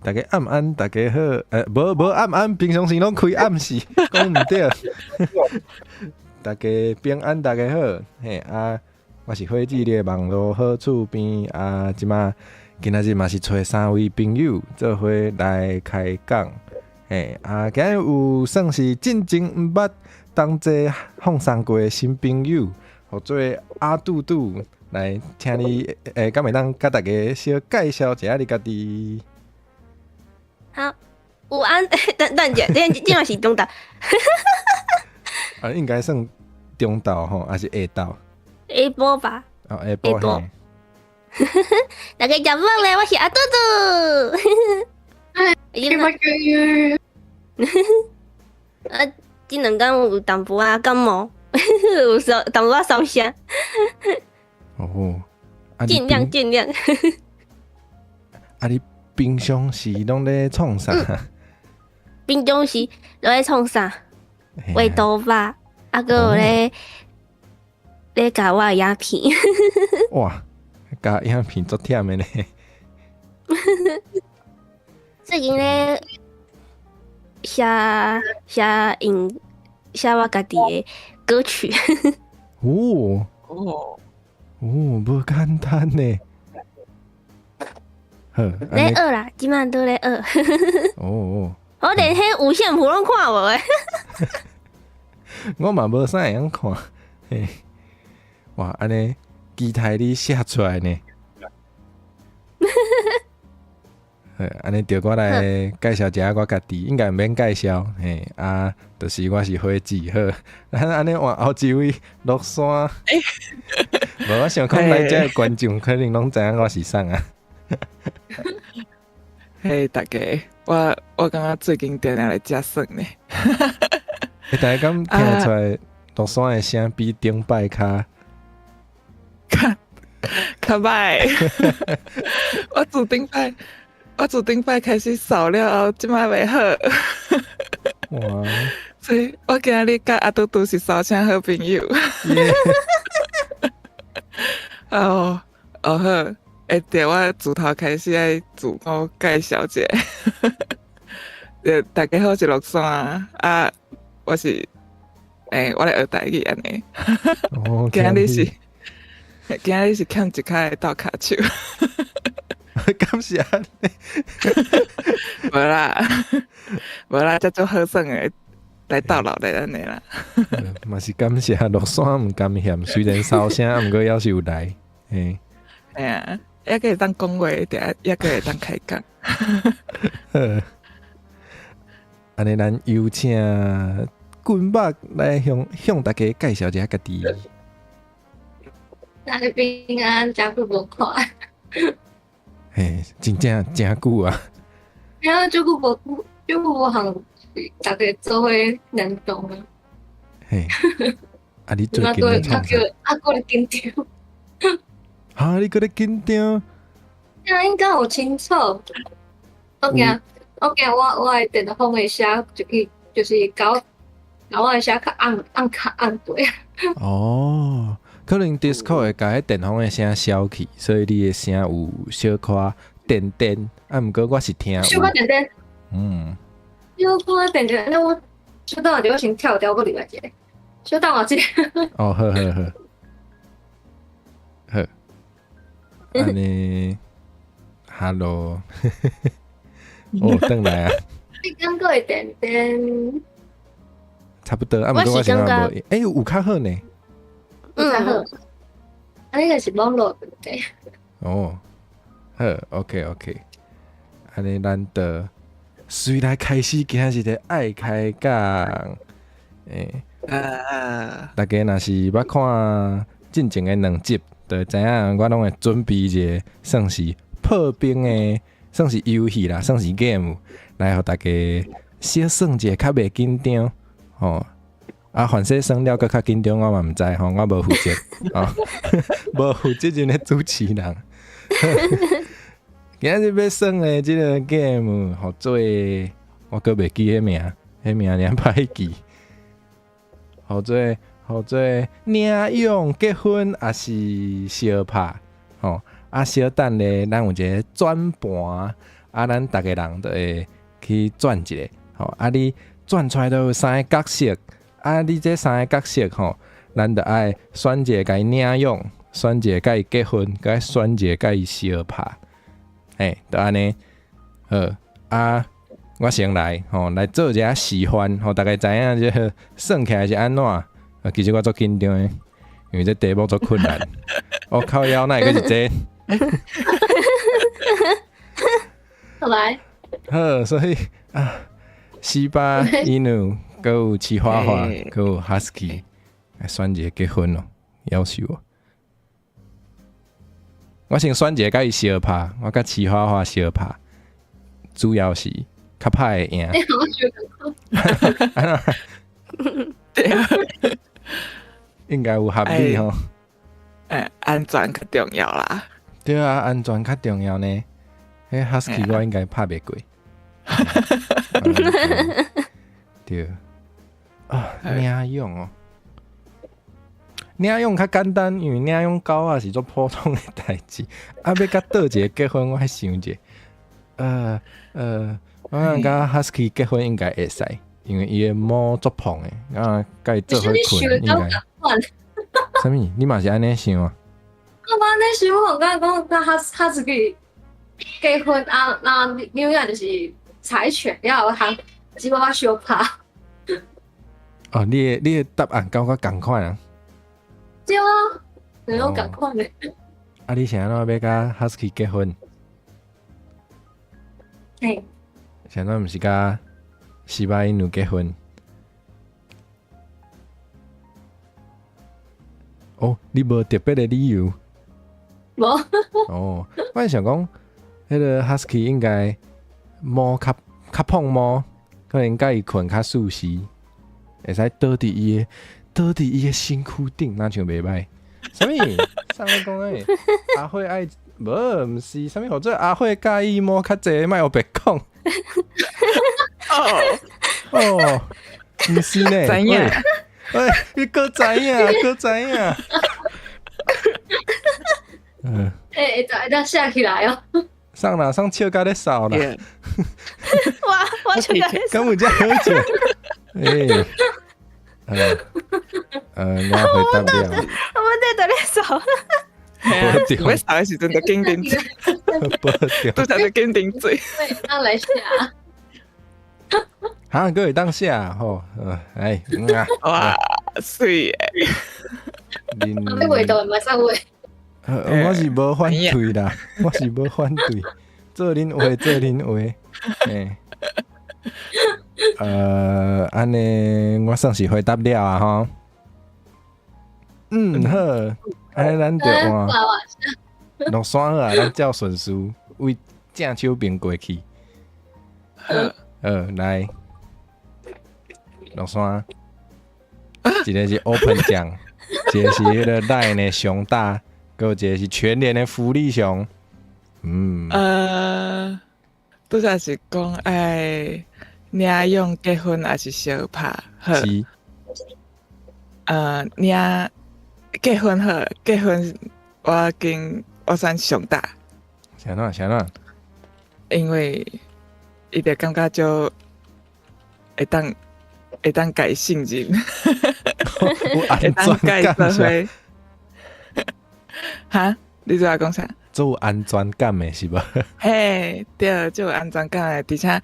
大家暗安，大家好。无暗安，平常时拢开暗时，讲毋对。大家平安，大家好。嘿啊，我是火鸡的网络好厝边啊，即马今仔日嘛是找3位朋友做伙来开讲。嘿啊，今日有算是进前毋捌同齐放送过的新朋友，或做阿杜杜。来，请你敢会当甲大家小介绍一下你家己？好，午安，等者，今晚是中岛。应该算中岛吼，还是下岛？下晡吧。哦，下晡嘿。大家食饭咧，我是阿杜杜。这两天有淡薄仔感冒，有淡薄仔烧声。哦，尽量。你平常时拢咧创啥？平常时都咧创啥？画头发，个有咧教我影片。哇，教影片足忝的呢。最近咧写我家己的歌曲。哦，无简单呢。咧学啦，即摆都咧学。哦，我连迄五线谱拢看无诶。我嘛无啥会晓看。嘿，哇，安尼期待你写出来呢。安尼着我来介绍一下我家己，应该毋免介绍。嘿啊，就是我是火鸡。好，咱安尼换后一位落山。无我想讲来遮的观众可能拢知影我是啥啊。嘿，大家，我感觉最近定定来食酸呢。大家敢听得出来落山的声比顶摆较歹。我自顶摆开始扫了后，即摆袂好。哇！所以我今日甲阿杜杜是扫声好朋友。哦，好，对，我自头开始爱自我介绍一下。大家好，我是落山啊，我是我来学台语安尼。今日是欠一开倒卡手。感谢你。无啦，才做好耍的来倒落来安尼啦。嘛是感谢落山毋甘嫌，虽然烧声，毋过还是有来。嘿，哎呀，还可以当讲话，也可以当开讲。安尼，咱有请君伯来向大家介绍一下家己。大家平安，真久无看。嘿，真久啊！然后就无行，大家做伙联动啊。嘿，你最近咧创啥？我咧紧张。你搁咧紧张？应该有清楚。我惊我的电脑放的写就是搞我的写较暗对。哦，可能 Discord 会甲迄电风的声消去，所以你的声有小可电电。毋过我是听。小可电电。小可电电，那我小等下就先跳掉，我另外一个。小等我一个。好。安尼 ，Hello。转来啊！你感觉会电电？差不多，毋过我是感觉有较好呢。较好。那个是网络问题。好 ，OK。安尼，咱就随来开始今仔日的爱开讲。大家若是捌看进前的2集，就会知影我拢会准备一个算是破冰的，算是游戏啦，算是 game， 来互大家小算一下，较袂紧张。反正算了，搁较紧张，我嘛毋知吼，我无负责无负责任的主持人。今日要算的即个 game， 互做我搁袂记迄名，迄名尔歹记。互做领养结婚还是相拍，小等咧，咱有一个转盘，啊，咱逐个人都会去转一个，吼，啊，你转出来都有3个角色，啊，你这3个角色吼，咱就爱选一个甲伊领养，选一个甲伊结婚，甲选一个甲伊相拍，就安尼，啊，我先来，吼，来做一下示范，吼，大家知影这个算起来是安怎？其实我足紧张的，因为这题目足困难，我靠腰那个是这。来，好，所以啊，西巴、伊努，还有七花花，还有 Husky， 来选一个结婚咯，夭寿哦！我先选一个甲伊相拍，我甲七花花相拍，主要是较歹会赢。你好觉得对啊，应该有合理吼。安全较重要啦。对啊，安全较重要呢。迄 Husky 我应该拍袂过。对啊，领养哦，领养较简单，因为领养狗仔是做普通的代志。啊，要甲倒一个结婚，我还想一下。我想甲 Husky 结婚应该会使，因为伊的毛足胖的，啊，甲伊做伙困应该。啥物？你嘛是安尼想啊？我那时候我刚刚讲，他自己结婚啊，那领养就是柴犬，然后他只不过相拍。哦，你的答案跟我同款啊？对啊，你有同款的。啊，你想要甲 Husky 结婚？嘿，想要毋是甲西巴伊努结婚？哦，你无特别的理由？无。哦，我想讲，迄个 Husky 应该毛较胖毛，可能甲伊困较舒适，会使倒伫伊的身躯顶，那像袂歹。啥物？啥物讲诶？阿慧爱毋是啥物？或者阿慧介意毛较济，莫有白讲。哦，毋是呢？知影？喂，你搁知影？搁知影？要下起来哦。上啦，上笑甲咧扫啦。哇，我就感觉根本就喝酒。你要回答了。我们在等你手。我扫的时阵就紧顶嘴，都在就紧顶嘴。对，那来下。哈，各位当下吼，哎，哇，水诶！你味道马上味。我是无反对啦，我是无反对，做恁话，做恁话，安尼我算是回答了啊吼。好，安尼咱就换落山啊，咱照顺序为正手边过去。来，落山，一个是 Open 奖，一个是迄个赖的熊大。还有一个是全联的福利熊，拄则是讲爱领养结婚还是相拍好？是，领结婚好，结婚我算上大，啥哪？因为伊就感觉就会当改信任，会当改社会。哈，你做阿讲啥？做安全感的是无？嘿，对，就有安全感的，而且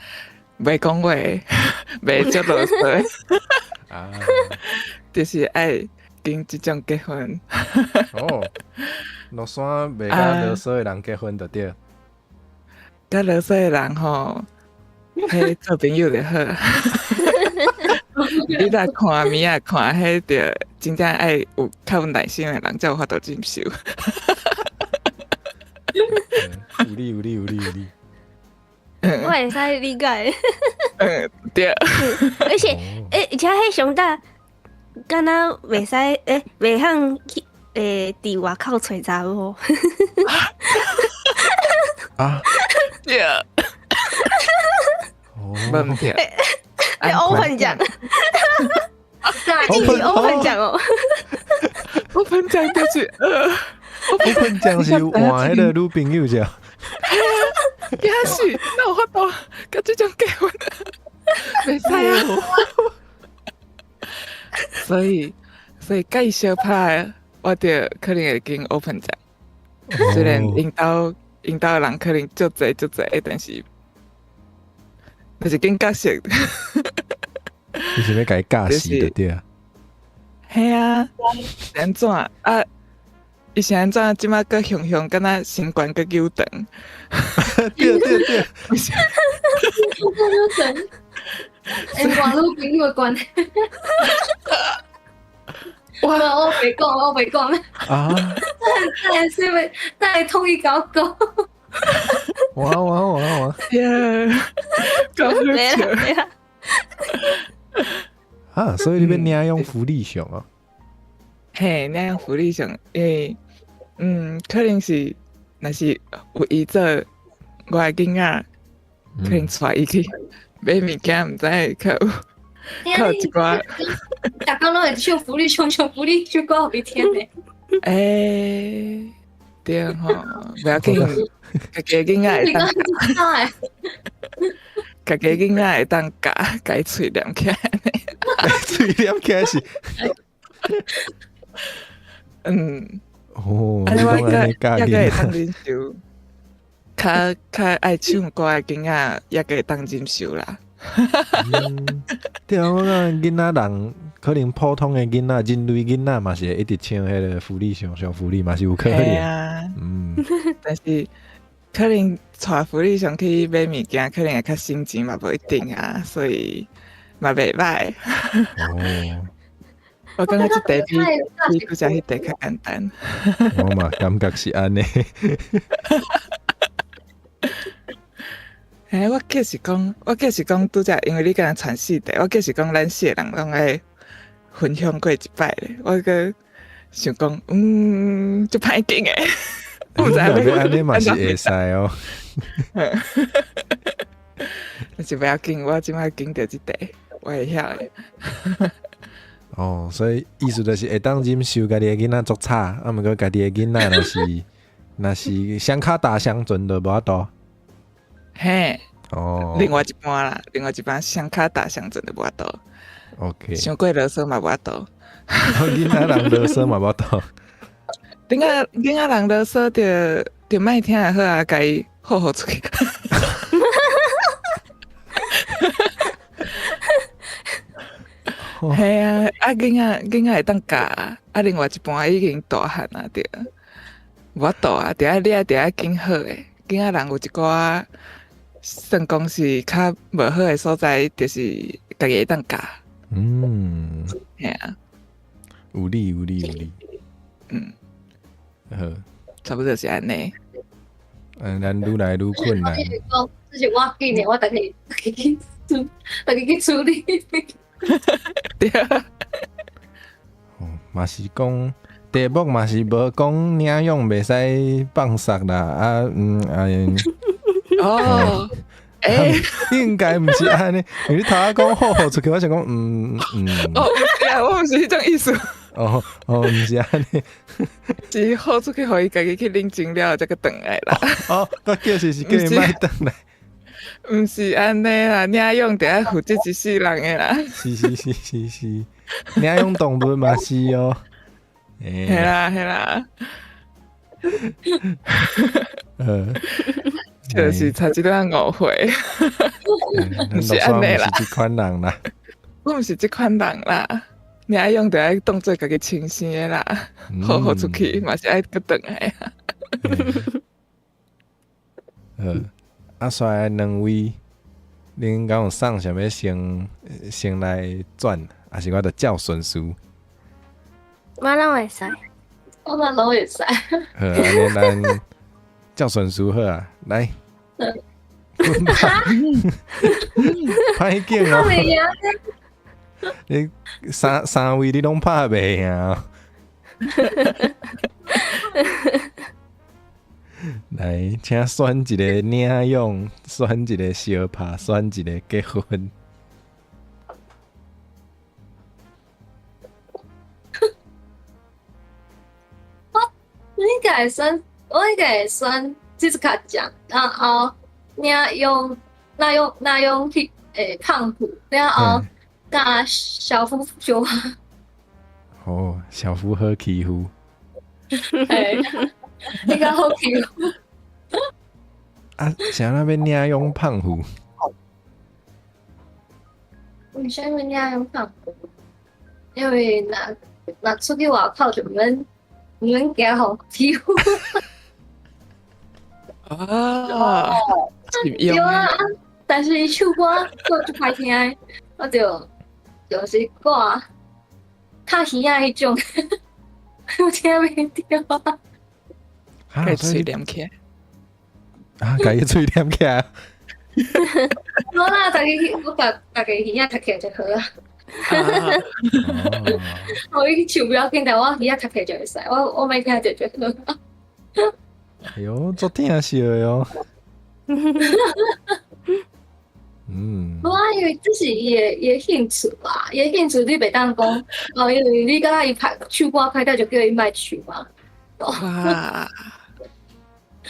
袂讲话，袂做啰嗦，啊，就是爱跟即种结婚。哦，落山袂甲啰嗦的人结婚就对。甲啰嗦的人吼，迄做朋友就好。你若看面啊，看迄着真正爱有较有耐心的人，才有法度接受。有理。我会使理解。对。而且迄熊大，敢若袂使袂晓去伫外口找查某。啊？对。问题。open 奖，open 奖哦。open 奖就是open 奖是换迄个女朋友者。也是，那有法度甲这种结婚，袂使啊。所以介小拍，我着可能会经 open 者。虽然引导的人可能足侪，但是就是经角色。你是要甲伊教死的对啊？嘿啊，安怎啊？伊是安怎？即马搁雄雄，敢若新冠搁扭长。对，网络朋友的关系。我袂讲啊！但系统一搞讲。哇！呀，搞好笑。没啦，啊，所以你要领用福利熊哦。嘿，那样福利上，因为可能是若是有伊做我的囡仔，可能带伊去买物件，毋知靠有一寡。大家拢会唱福利熊，福利就怪好听嘞。对吼，不要紧，家己囡仔会当，家己囡仔会当改喙念起来。嘴念起来是。哦，安尼我也会当忍受，较爱唱歌的囡仔也会当忍受啦。对啊，我讲囡仔人可能普通的囡仔、人类囡仔嘛是一直唱迄个福利上福利嘛是有可能。但是可能带福利上去买物件，可能会较省钱嘛，无一定啊，所以嘛袂歹。哦，我感觉这题比拄则迄题较简单。我嘛感觉是安尼。我计是讲拄则，因为你敢若传4题，我计是讲咱4个人拢爱分享过一摆咧。我个想讲，就歹紧诶。我知安尼嘛是会使哦。但是不要紧，我即摆经着即题，我会晓诶。哦，所以意思就是会当忍受家己的囡仔作差，啊，毋过家己的囡仔若是双骹大相准就无法度。嘿，哦，另外一半双骹大相准就无法度。OK， 伤过啰嗦嘛无法度。囡仔人啰嗦嘛无法度。囡仔人啰嗦就莫听就好啊，家己好出去。系啊，囡仔会当教啊，另外一半已经大汉啊，对，无法度啊，你爱经好诶。囡仔人有一寡算讲是较无好诶所在，就是家己会当教。系啊，有理。好，差不多是安尼。咱愈来愈困难。这是我紧诶，我大家去处理。对啊。嘛是讲题目嘛是无讲领养袂使放杀啦，哦，应该毋是安尼。因为你头仔讲好出去，我想讲哦，对啊，我毋是迄种意思。毋是安尼，是好出去，互伊家己去领证了，再个转来啦。我叫是叫伊莫转来。毋是安尼啦，领养得爱负责一世人诶啦。是，领养动物嘛是哦。系啦。就是差一段误会。毋是安尼啦，是即款人啦。我毋是即款人啦，领养得爱当做家己亲生诶啦，好出去嘛是爱个转来啊。煞两位，恁敢有送啥物先来转，还是我着照顺序？我拢会使。我嘛拢会使。好，安尼咱照顺序好啊，来。歹劲哦！你三位你拢拍袂赢。来，请选一个领养，选一个相拍，选一个结婚。我应该会选这次卡奖，然后那用去胖虎，然后甲小夫就哦，小夫好欺负。比较好欺负。啊，想那边领用胖虎，为什么那样胖虎？因为那出去外口就免惊好欺负。哦，是对用啊，但是伊唱歌我就歹听的，我就是歌较耳仔迄种，我听袂着啊。开所以嘴念起来。啊，家己嘴念起来。无啦，我甲大家耳仔读起来就好啊。啊，哦，我伊唱不要紧，但我耳仔读起来就会使，我没听就好。哎呦，足听笑的哟。嗯，无啊，因为这是伊的兴趣啦，伊的兴趣你袂当讲哦，因为你甲伊唱歌歹掉就叫伊莫唱嘛。哇，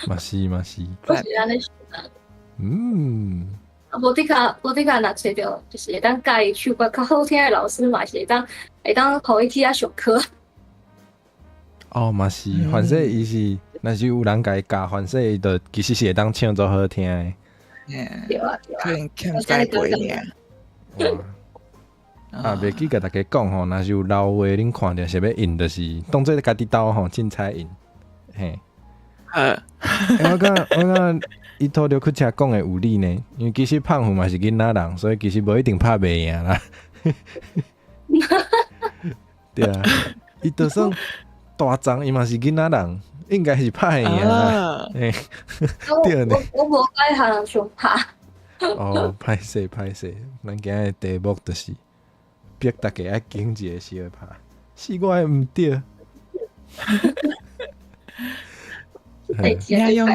嘛是嘛是，我是安尼想啊。嗯，啊，无伫卡若找着就是会当教伊唱歌较好听的老师嘛，是会当互伊去遐上课。哦嘛是，反正伊是，若是有人家教，反正伊就其实是会当唱足好听的。对啊，可能欠栽培尔。哇！啊，袂记甲大家讲吼，若是有老话恁看着是要印，就是当做家己兜吼凊彩印，嘿。我感伊拄着去车讲的有理呢，因为其实胖虎嘛是囡仔人，所以其实无一定拍袂赢啦。对啊，伊就算大张，伊嘛是囡仔人，应该是拍会赢啦。嘿，对呢。我无甲伊人相拍。哦，歹势，咱今日题目就是逼大家爱经一个小拍，是我的毋对。你用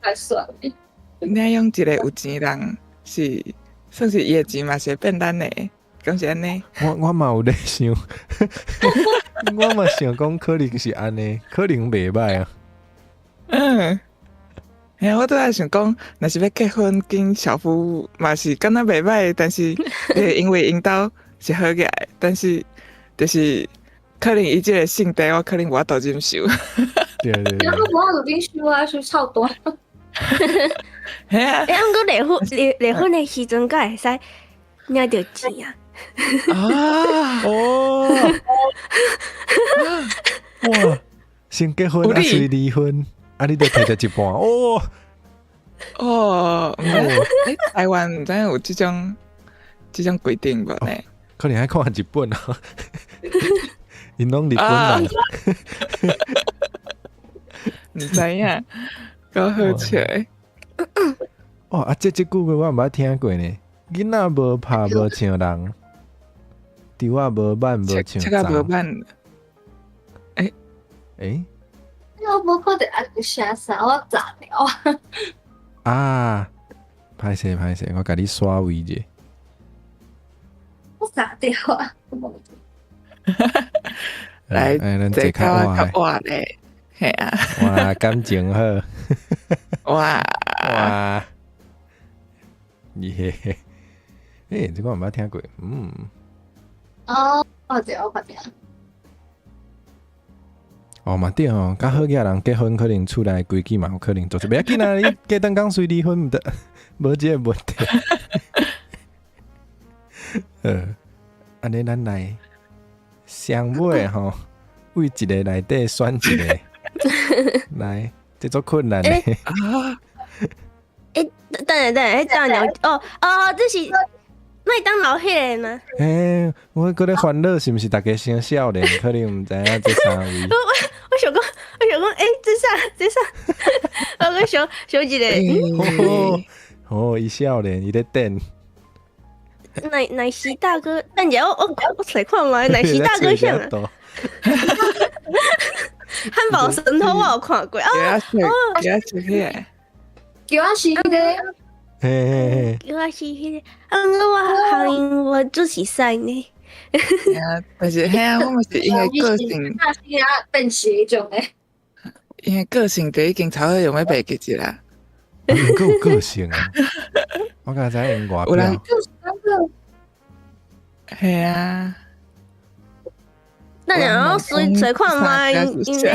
太爽了。你用一个有钱人是算是伊的钱嘛是会变咱的，敢是安尼？我嘛有咧想，我嘛想讲可能是安尼，可能袂歹啊。嘿，我都在想讲，若是要结婚，跟小夫嘛是敢若袂歹，但是因为因兜是好起来，但是就是可能伊即个性地，我可能无法度忍受。对，然后我有冰书啊，是超多。嘿啊，哎，毋过离婚的时阵，敢会使领着钱啊？啊，哦，哇，先结婚啊，随离婚，啊，你都摕着一半哦。哦，台湾毋知有即种规定无呢？可能爱看日本啊，因拢日本人。毋知影，够好笑诶！哦，啊，这句话我毋捌听过呢。囡仔无拍无像人，猪仔无挽无像切个无杂。挽，诶我无看到啊个写啥，我炸了。啊，歹势，我甲你刷位者。我炸掉啊！来咱坐坐较较晚较晚咧，系啊，哇，感情好，哇，哇，耶！诶，这个我毋捌听过，嗯。哦，我知。哦嘛对吼，较好嘅人结婚可能厝内规矩嘛有可能做出，袂要紧啊！你过等讲随离婚毋得，无即个问题。安尼咱来上尾吼，为一个内底选一个，来，这做困难的。啊，等下，这样聊哦，这是麦当劳迄个吗？我搁咧烦恼是毋是大家生少年，可能毋知影这三位。我想讲，这啥？我想一个，哦，伊少年，伊咧等。奶昔大哥，等下我来看嘛，奶昔大哥像啊，汉堡神偷我有看过啊，给他吃起来，叫我是迄个，嘿，我是迄个，我行业我就是赛呢，但是嘿啊，我嘛是因为个性，那是啊，笨死迄种诶。因为个性就已经超好用要白记一啦。因够有个性啊！我刚才因外有人表，就是那个系啊，那你要水矿吗？因为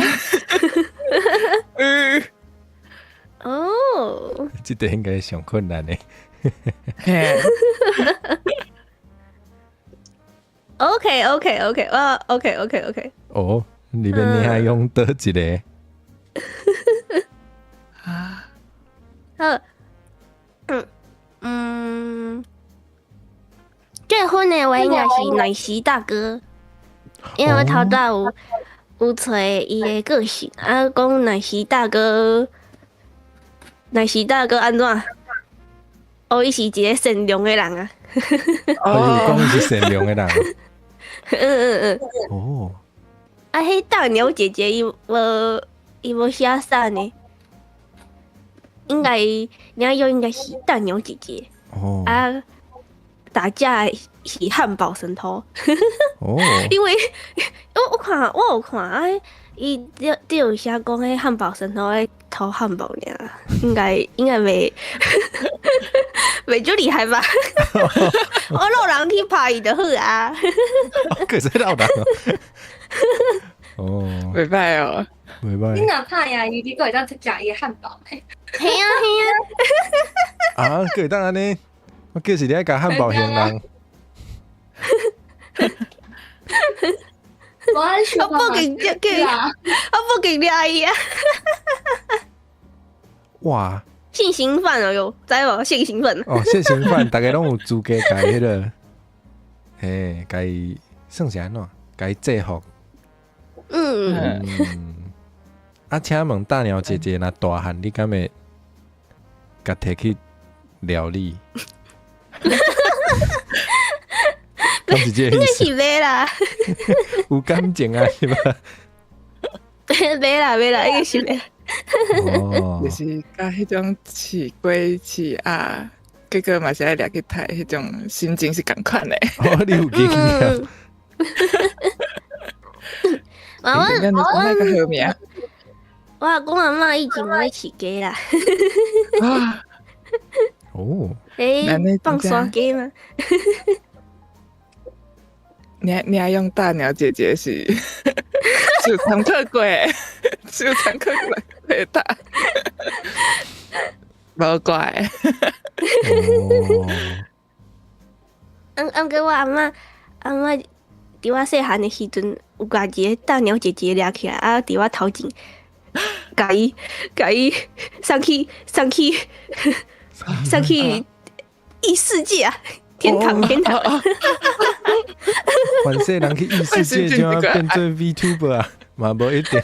哦，这个应该上困难的。嘿， OK，哇，OK，哦，里面你还用得一个？啊，好，结婚的话应该是奶昔大哥，因为我头到有找伊的个性，啊，讲奶昔大哥安怎？哦，伊是一个善良的人啊。哦，讲伊是善良的人。嗯，哦，啊，迄大鸟姐姐伊无写啥呢？应该你要用应该是大鸟姐姐哦，啊，打架是汉堡神偷。哦，因为我有看啊，伊只有写讲迄汉堡神偷在偷汉堡尔，应该袂袂就厉害吧？我老人去拍伊就好啊。可是老人哦，袂歹哦，袂歹你哪怕呀，你个会当食伊汉堡诶，嘿啊，啊，可以当安尼，我叫是你爱甲汉堡形人，我很喜欢我报警啊，我不给你阿姨啊，哇，性侵犯哦哟，知无？性侵犯。哦，现行犯大家拢有资格甲迄个，嘿，甲伊算是安怎？甲伊制服。啊，请问大鸟姐姐，若大汉，你敢会甲摕去料理？敢是这个应该意思？是袂啦，有感情啊，是吧？袂啦，应该是袂。哦就，是甲迄种饲龟饲鸭，结果嘛是爱掠去杀，迄种心情是共款的。哦，你有经验。啊，我咱就是那个好名我阿公阿嬷以前咧饲鸡啦，啊，哦，诶那你，放真的山鸡嘛。你还用大鸟姐姐是是有常客过的，是有常客过回答，无怪。哦，过我阿嬷伫我细汉的时阵，有家己个大鸟姐姐掠起来，啊，伫我头前，甲伊上去异世界啊，天堂。反正人去异世界就要变做 VTuber 啊，嘛无一定。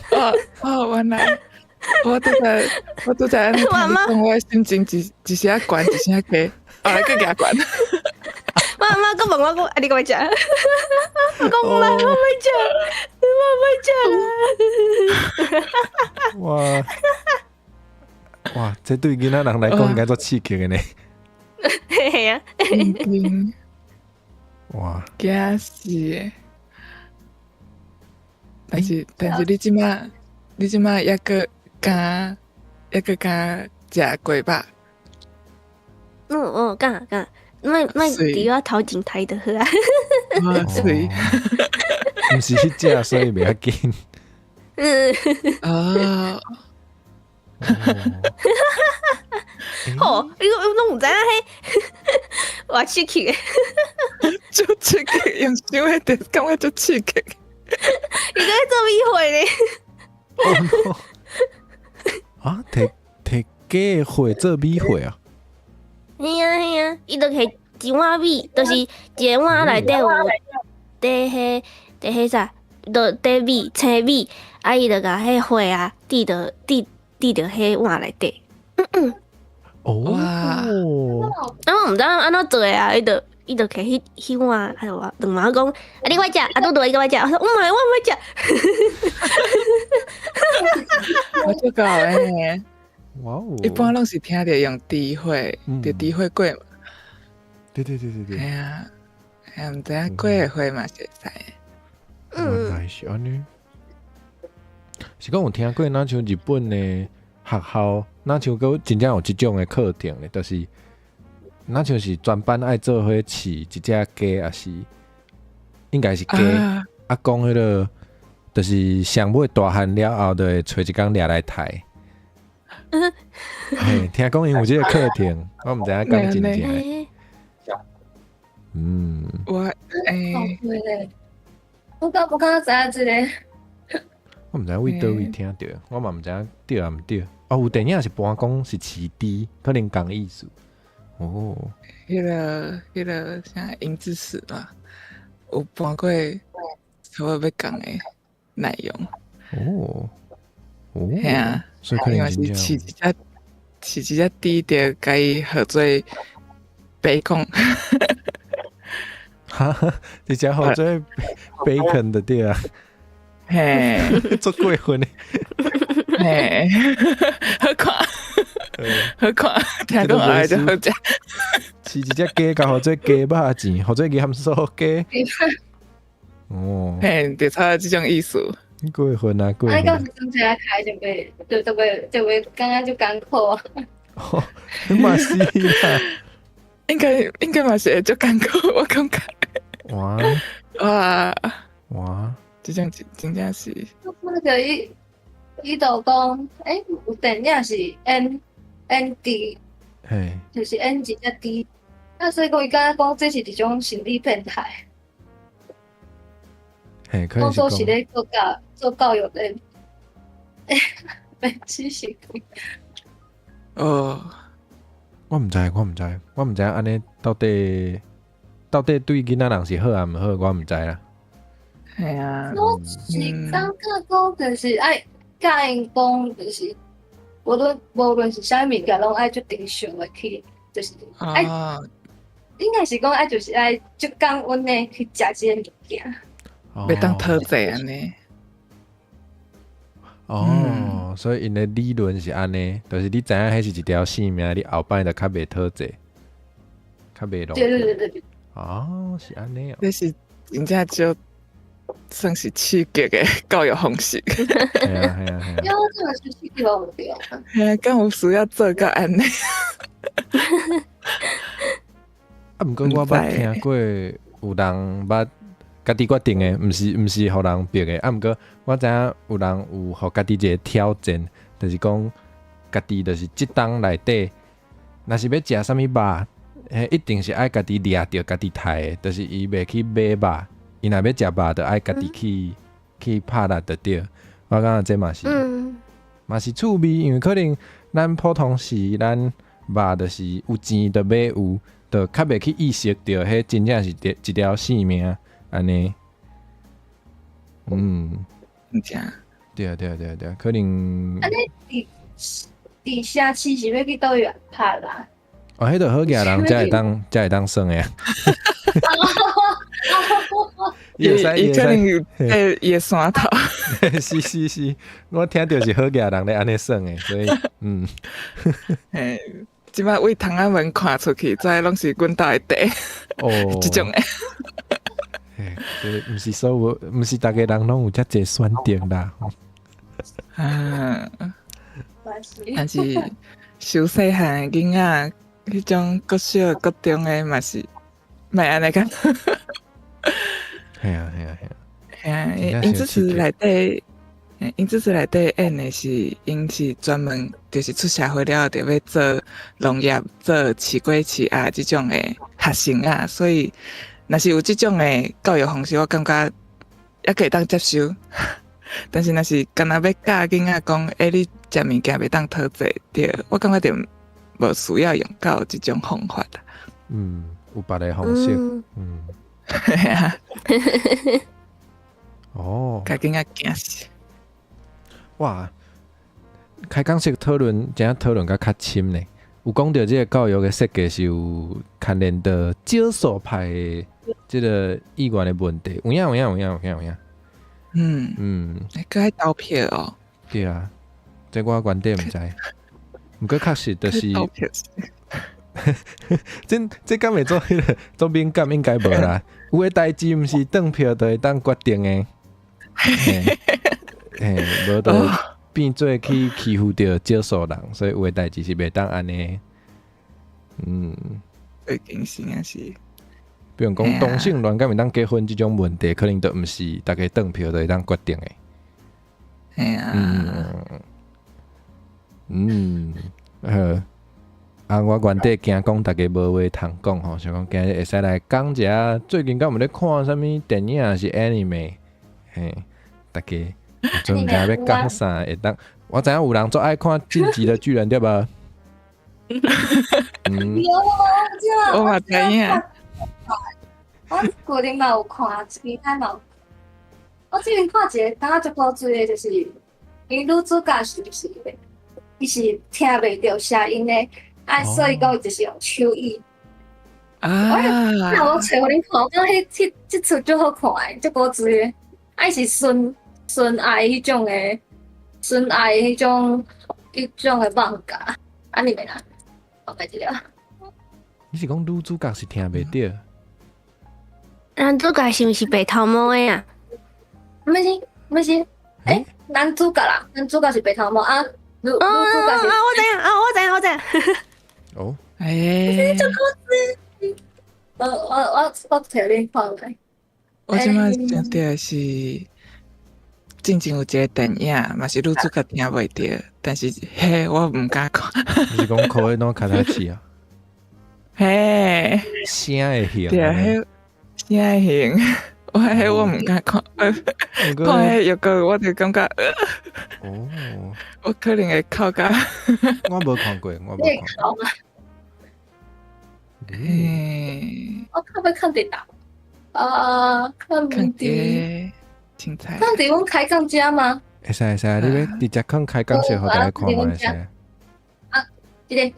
原来我都在你讲，我的心情一时啊悬，一时啊低，后来更加悬。我阿嬷佮问我讲，啊，你干嘛食？我讲我袂食，哇哇，这对囡仔人来讲应该做刺激的呢。嘿啊，哇，惊死的！但是你即马抑个敢食鸡吧？干，莫伫我头前抬的好啊。哇水不是迄只，所以袂要紧。哦，吼，你拢毋知影迄，我刺激的，就刺激，用想迄点感觉就刺激。伊个做米会呢。啊，摕鸡的血做米血啊？嘿啊，伊就摕一碗米，就是一个碗内底有迄啥，就米青米，啊伊就甲迄血啊滴到迄碗内底。哦，哇啊，我毋知安怎做的啊，伊就摕迄碗，啊就话两毛讲，啊你快食，啊拄拄伊甲我食，我说我毋食。我就搞诶，哇哦！一般拢是听着用滴血，着滴血过嘛。对，系啊，毋知影过的血嘛是会使的。原来是安尼。是讲有听过，那像日本的学校那像个真正有即种的课程咧，就是那像是专班爱做伙饲一只鸡，还是应该是鸡。啊，啊，讲迄个就是上尾大汉了后，就会找一工掠来刣。嘿，听讲因有即个课程，我毋知影讲真正的。诶，嗯，我哦诶，对咧，我刚知影这个，我毋知影为倒位听着，我嘛毋知影对啊毋对。哦，有电影是搬讲是饲猪，可能讲意思。哦，迄个啥银之匙嘛，有搬过差不多要讲的内容。哦，哦，系啊，所以可因为是能真正饲一只猪，着甲伊合做培控。哈哈，直接好做 bacon 的对啊，嘿，做过分的。嘿，好看，好看，听讲后来就好食。饲一只鸡，甲好做鸡肉钱，好做盐酥鸡。哦，嘿，就差这种意思。过分啊，过啊，到分时。阵才开就会刚刚就艰苦啊。哦，嘛是啦。应该嘛是会足艰苦，我感觉。哇哇，哇，这种真正是，那个伊就讲，有电影是演猪，嘿，就是演一只猪。啊，所以讲伊敢讲这是一种心理变态，嘿，可讲能是讲，说是咧做教育的，没知识。哦，我毋知，我毋知安尼到底对囡仔人是好还毋好，我毋知啦。系啊，我是感觉讲就是爱甲因讲，就是无论是啥物件，拢爱足正常的去，就是爱哦，应该是讲爱就是爱足感恩的去食这个物件。袂当讨债安尼。哦，所以因的理论是安尼，就是你知影迄是一条性命，你后摆就较袂讨债，较袂弄。对。哦，是安尼哦。这是真正就算是刺激的教育方式。系啊系啊系啊。因为这个是去无对啊。嘿啊，敢有需要做到安尼？啊，毋过我捌听过有人捌家己决定的，毋是互人逼的。啊，毋过我知影有人有互家己一个挑战，就是讲家己就是即档内底，若是要食啥物肉，一定是爱家己掠着家己刣的，就是伊袂去买肉，伊若要食肉，就爱家己去拍力就对。我感觉这嘛是。嘛是趣味，因为可能咱普通时咱肉就是有钱就买有，就较袂去意识到迄真正是一条性命安尼。嗯，真正。对，可能安尼伫城市是要去倒位拍啦？哦，迄个好野人才会当算的啊。伊可能有野山头。是，我听到是好野人咧安尼算的，所以嘿，即摆为窗仔门看出去，遮拢是阮兜的地，哦，即种诶。嘿，毋是所有，毋是逐个人拢有遮济选择啦。啊，但是小细汉的囡仔，迄种国小国中的嘛是，莫安尼讲。系啊，系啊，因支持内底，因支持内底演的是，因是专门就是出社会了，就要做农业、做饲鸡饲鸭即种的学生啊，所以若是有即种的教育方式，我感觉也可以当接受。但是若是干那要教囡仔讲，你食物件袂当讨债，对，我感觉就无需要用到即种方法啦。有别的方式，系啊，哦，甲囡仔惊死。哇，开讲式讨论，真正讨论较深呢。有讲到这个教育的设计是有牵连到少数派的这个意愿的问题，有影。佮爱投票哦。对啊，这我观点毋知，毋过确实就是投票。这敢会做迄个做敏感应该无啦。有诶代志毋是转票就会当决定诶。嘿，无就变做去欺负着少数人，所以有诶代志是袂当安尼。最近是也是，比如讲同性恋敢会当结婚即种问题，可能都毋是大家投票就会当决定诶。系啊，我原底惊讲大家无话通讲吼，想讲今日会使来讲一下最近敢有咧看啥物电影还是 anime， 嘿，大家阵毋知要讲啥会当。我知影有人最爱看《进击的巨人》对无？我嘛知影，我固定嘛有看，其他嘛有。我之前看一个感觉足好追的，就是因女主角是不是？伊是听袂到声音的，所以讲伊就是用手语。啊，那我找互恁看，我感觉迄出足好看的，足好追的。伊是纯爱迄种的，纯爱迄种的漫画，安尼袂啦？我袂记了。你是讲女主角是听袂到？男主角是毋是白头毛的啊？没事，男主角啦，男主角是白头毛啊，女主角是。我知影。哦，哎，我找恁看来。我即摆想到是，之前有一个电影嘛是女主角听袂到，但是嘿我毋敢看，你是讲靠迄种卡塔器啊？嘿，声会响。对啊，迄声型，我毋敢看，看迄有个我就感觉，哦，我可能会哭甲，我无看过，我无你会看考吗？嘿，我看要看伫倒？看看伫啲青菜，看伫阮开讲遮吗？会使，你要直接看开讲小互大家看嘛会使。这个，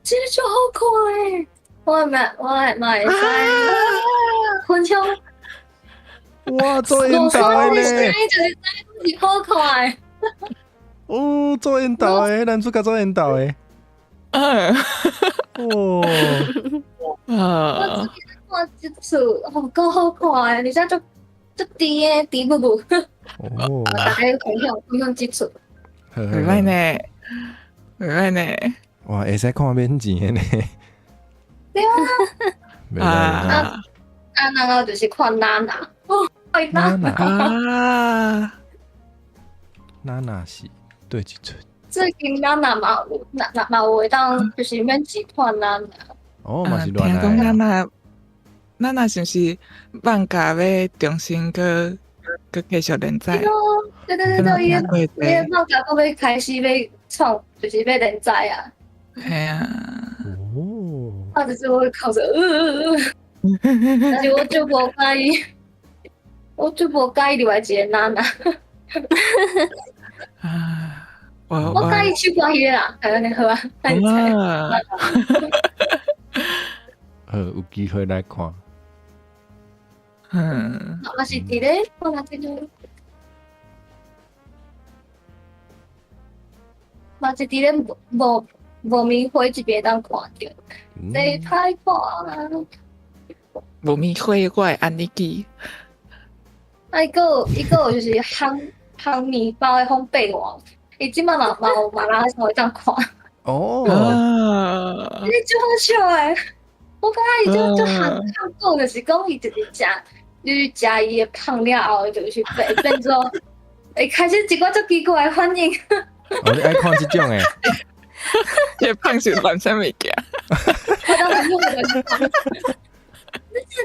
这个就好看诶！我还会使分享。哇，做引导的呢！就是好看诶！哦，做引导的，男主角做引导的。哦，啊，看这出够好看诶，而且足甜诶，甜不不。哦，大家分享这出。袂歹呢，袂歹呢，哇，会使看免钱的呢。对啊。啊然后就是看娜娜，爱娜娜。啊，娜是对一出。最近娜娜嘛有会当就是免钱看娜娜。哦，嘛是听乱讲来。娜娜是毋是放假要重新个继续连载？对，伊放假到要开始要创，就是要连载啊。系啊，哦，或者是我会靠着但是我就无介意，另外一个娜娜，啊，我介意手歌迄个啦，安尼好啊，安尼猜。有机会来看。我是伫咧，我嘛伫咧，嘛是伫咧无明辉这边当看着，这太看啊！无咪会我会安尼记，伊个就是烘面包的烘焙王，伊即摆嘛有马拉松会当看，哦，啊，伊就好笑诶！我感觉伊就烘够，就是讲伊就是食，就是食伊的胖了后，就是变做会开始一个足奇怪的反应。哦，你爱看这种诶？这胖是乱啥物件？我当时就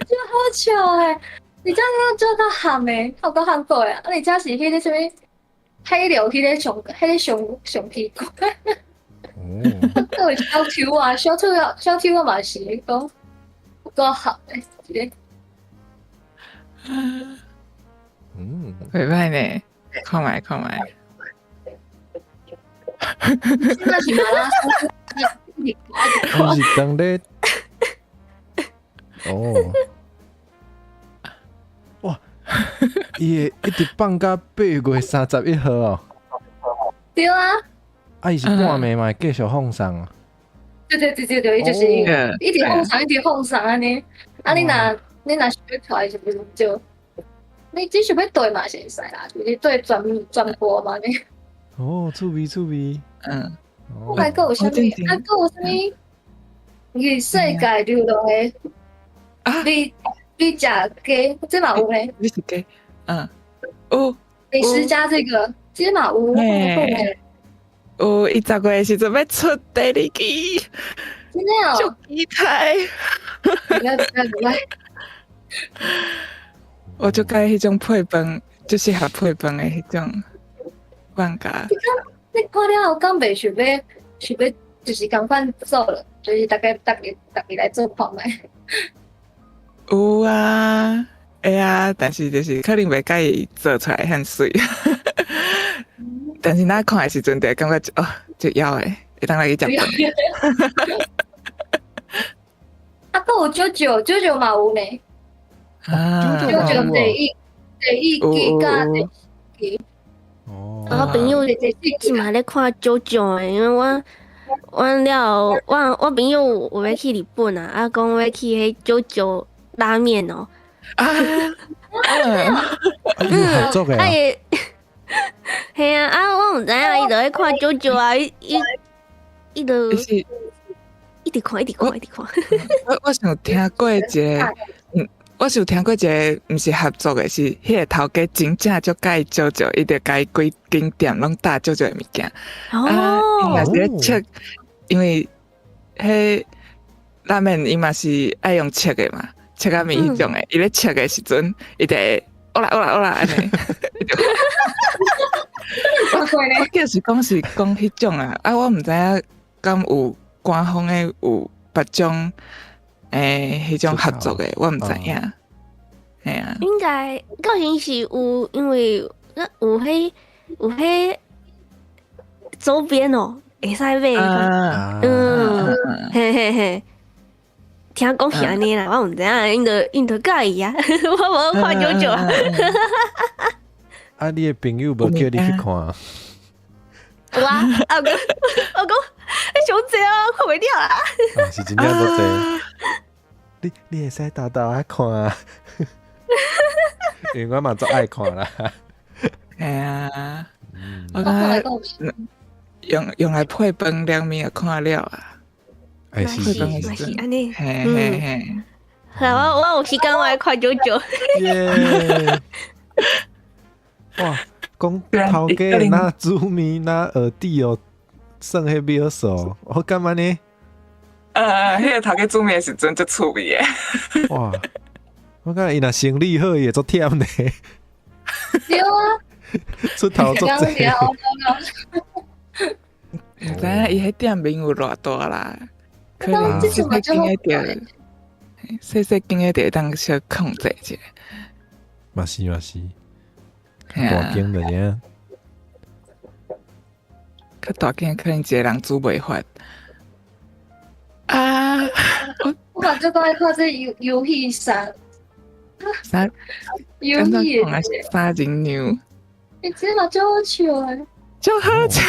就好笑诶！你这样做到喊诶，好到喊过诶！啊，你这是迄个什么？黑流迄个上屁股，哦，都有小抽啊，小抽我嘛是讲够好诶，一个袂歹呢，看卖。那是马拉松，我是当咧，哦，哇，伊会一直放到8月31号哦。对啊，啊，伊是半暝嘛，会继续放送啊。对，伊就是一直放上安尼。啊，你若想要看是不是就你只想要对嘛是会使啦，就是对转播嘛你。哦，趣味趣味，嗯，我还有啥物？我正经啊，还有啥物？与世界流动的啊，你食鸡，这嘛有呢。你是给有美食家这嘛有，我看过呢。有，伊10月的时阵要出第二季，真的就哦，期待。不要，我就介迄种配饭，就适合配饭的迄种饭家。你看了后，敢袂想要，就是赶快做了，就是大概来做看卖。有啊，会啊，但是就是可能袂介意做出来很水。但是咱看的时阵，就会感觉哦，就要诶，会当来去食饭。啊，还有九嘛有呢，啊，九九嘛有第一季甲第四季，哦，我朋友第四季即嘛咧看九九诶，因为我朋友有要去日本啊，讲要去迄九九拉面哦，啊，有合作的啊，伊嘿啊，我毋知影伊就咧看九九啊，伊就就是一直看。我是有听过一个，我是有听过一个，毋是合作的，是迄个头家真正就介意九九，伊就介规间店拢搭九九的物件。啊，伊嘛哦，是咧切，因为迄拉面伊嘛是爱用切的嘛，切仔面迄种的，伊咧切的时阵，伊就会欧啦安尼。我就是讲迄种啊，我毋知影敢有官方的有别种迄种合作的，我毋知影。系啊，应该到时是有，因为有迄周边哦，会使买。啊，嘿，听讲是安尼啦，我毋知影，因着介意啊，我无看九九啊。啊，你的朋友无叫你去看啊？有啊，我讲，伤济啊，看袂了啊。啊，是真正做济。你会使豆豆啊看啊，因为我嘛足爱看啦。系啊，我我感讲觉用来配饭凉面就看了啊，哎，嘛是是是嘛是安尼。嘿，好，我有时间我来看九九。耶！哇，讲头家那煮面那耳地哦，算迄秒数，我感觉呢？迄个头家煮面的时阵就趣味诶，哇，我感觉伊若生理好，伊会足忝呢，对啊，出头足刚济。刚毋知影伊迄店面有偌大啦，可能这次嘛就好细间的就当小控制一下，嘛是，嘿啊大间的呀。较大间可能一个人煮袂发。啊，我嘛就爱看这游戏啥啥？游刚刚戏讲的是三人牛，这嘛就好笑诶。就好笑，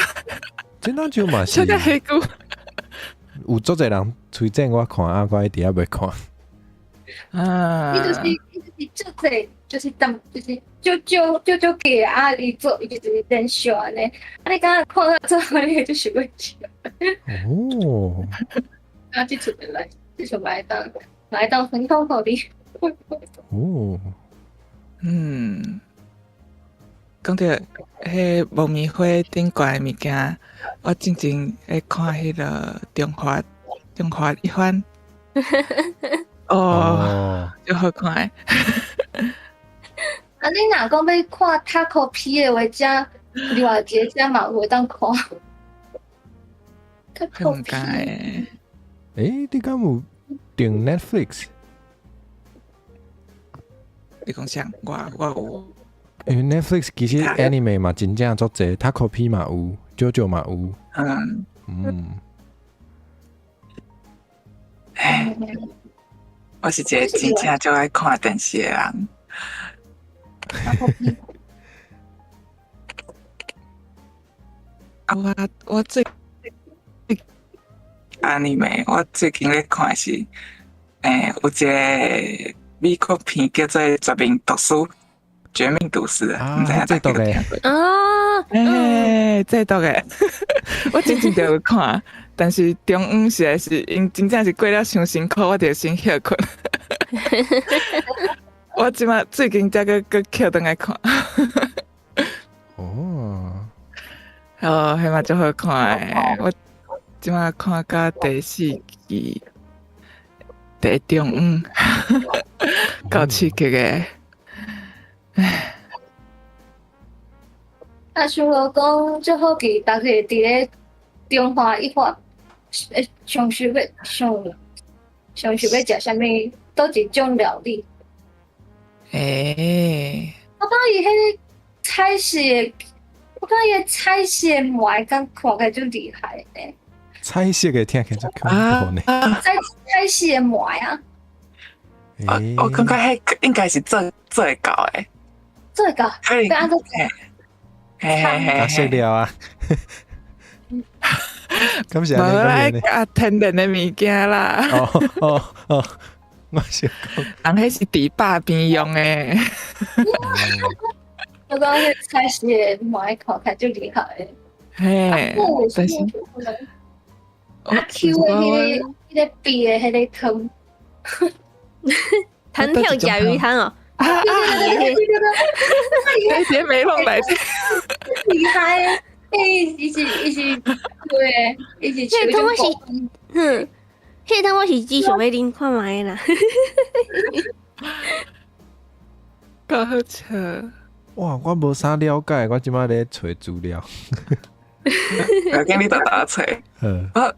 真当就嘛是笑个黑姑。有足侪人推荐我看啊，我一直也未看。啊，伊就是就这，就是就给啊，伊做伊就是连续安尼。啊，你刚刚看到这后，你就是会笑。哦，啊，这出的来，这出来当分享互你。哦，讲到迄爆米花顶悬的物件，我真正会看迄个中华一番，哦，就好看的。啊，你若讲要看 Taco P 的话，遮另外一个遮嘛有会当看。很 Taco 唔 P 敢诶，诶，你敢有订 Netflix？你讲啥？我有，因为 Netflix 其实 anime 嘛真正足济，Taco P 嘛有，JoJo 嘛有，我是一个真正就爱看电视的人。Taco P 我最anime，我最近咧看的是，有一个美国片叫做《绝命毒师》，绝命毒师》啊唔知影这倒的大家有听过？啊，这毒诶，我之前就有看，但是中午实在是因真正是过了伤辛苦，我就先歇困。我即马最近才个捡倒来看，哦，哦，迄嘛足好看诶。我即马看到第4季，第中午，够刺激诶。啊，想到讲最好奇，大家伫咧中华一化，上想要上想要食啥物？倒一种料理？诶，我感觉伊迄个菜式的，我感觉伊菜式的糜敢看起来就厉害呢。彩色的听起来就恐怖呢。菜式的糜啊，我感觉迄应该是做会到诶，这个可能跟按照加色料啊，咁是无安尼爱讲呢？加天然的物件啦，哦，我想讲，人迄是伫坝边用诶。我感觉迄菜式的糜看起来就厉害的。嘿，但是啊 Q 的迄个比的迄个汤，弹跳甲鱼汤哦，迄些没弄来，厉害的。伊是对，伊是迄个汤我是，迄个汤我是只想要啉看卖啦。够好笑。哇，我无啥了解，我即摆咧找资料。我今日就打找，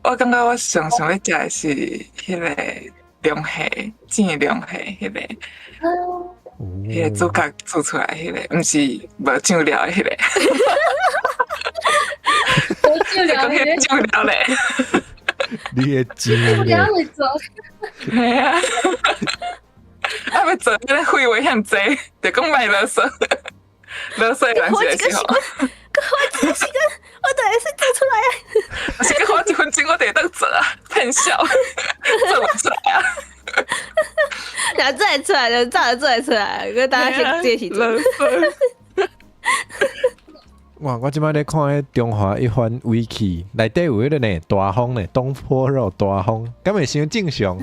我感觉我上要食的是迄个龙虾，煎龙虾迄个，迄个主角做出来迄个，毋是无酱料的迄个。我就聊讲迄个酱料咧，你的钱我咧，会做，系啊，啊要做迄个费危险济，就讲卖垃圾，垃圾的人是会时候，我这个时间，我等下是做出来啊。我是个花1分钟我得当做啊，骗笑，做不出来啊，然后做出来了，照着做出来，跟大家先一起做。垃圾。哇！我即摆咧看迄中华一番 wiki，内底有迄个呢大风呢，东坡肉大风，敢会伤正常？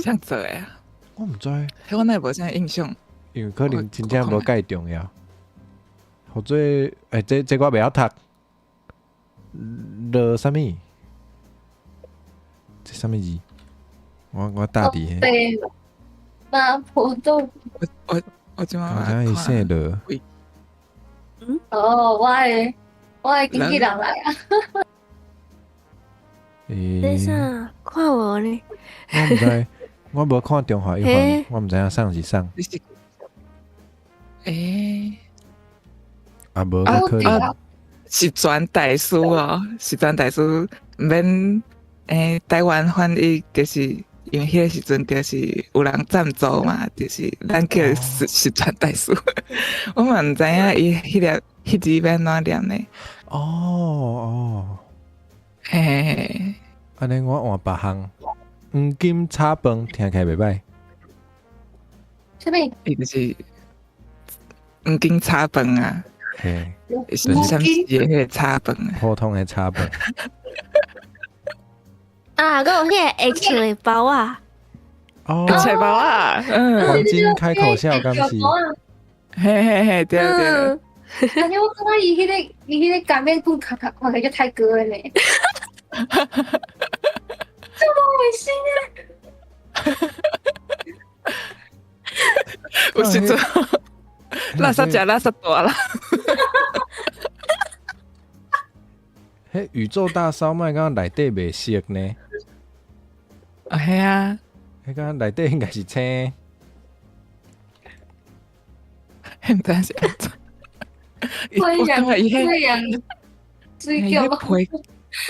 想做的啊，我毋知，我那无啥印象。因为可能真正无介重要。或者，这我袂晓读，落啥物？这啥物字？我打伫迄，对，麻婆豆腐。我即马好像伊姓落。哦，我的经纪人来啊。等啥？看我呢？我毋知，我无看中华一番，我毋知影啥是啥。你是诶，啊无啊可能。时传大师哦，时传大师毋免台湾翻译就是因为迄个时阵就是有人赞助嘛，就是咱叫时传大师。我嘛毋知影伊迄字要安怎念呢？哦，嘿，安尼我换别项，黄金炒饭听起来袂歹。啥物？伊就是黄金炒饭啊，嘿，是啥物事的迄个炒饭啊？普通的炒饭。啊，还有迄个会唱的包啊，哦，菜包啊，黄金开口笑，敢是？嘿，对。感觉我感觉伊迄个擀面棍看起来就太哥了呢。这么恶心啊！有时阵垃圾食垃圾大啦。迄宇宙大烧麦，敢内底袂熟呢？啊，系啊，迄敢内底应该是青。毋知是安怎。我虽然感觉伊迄水饺，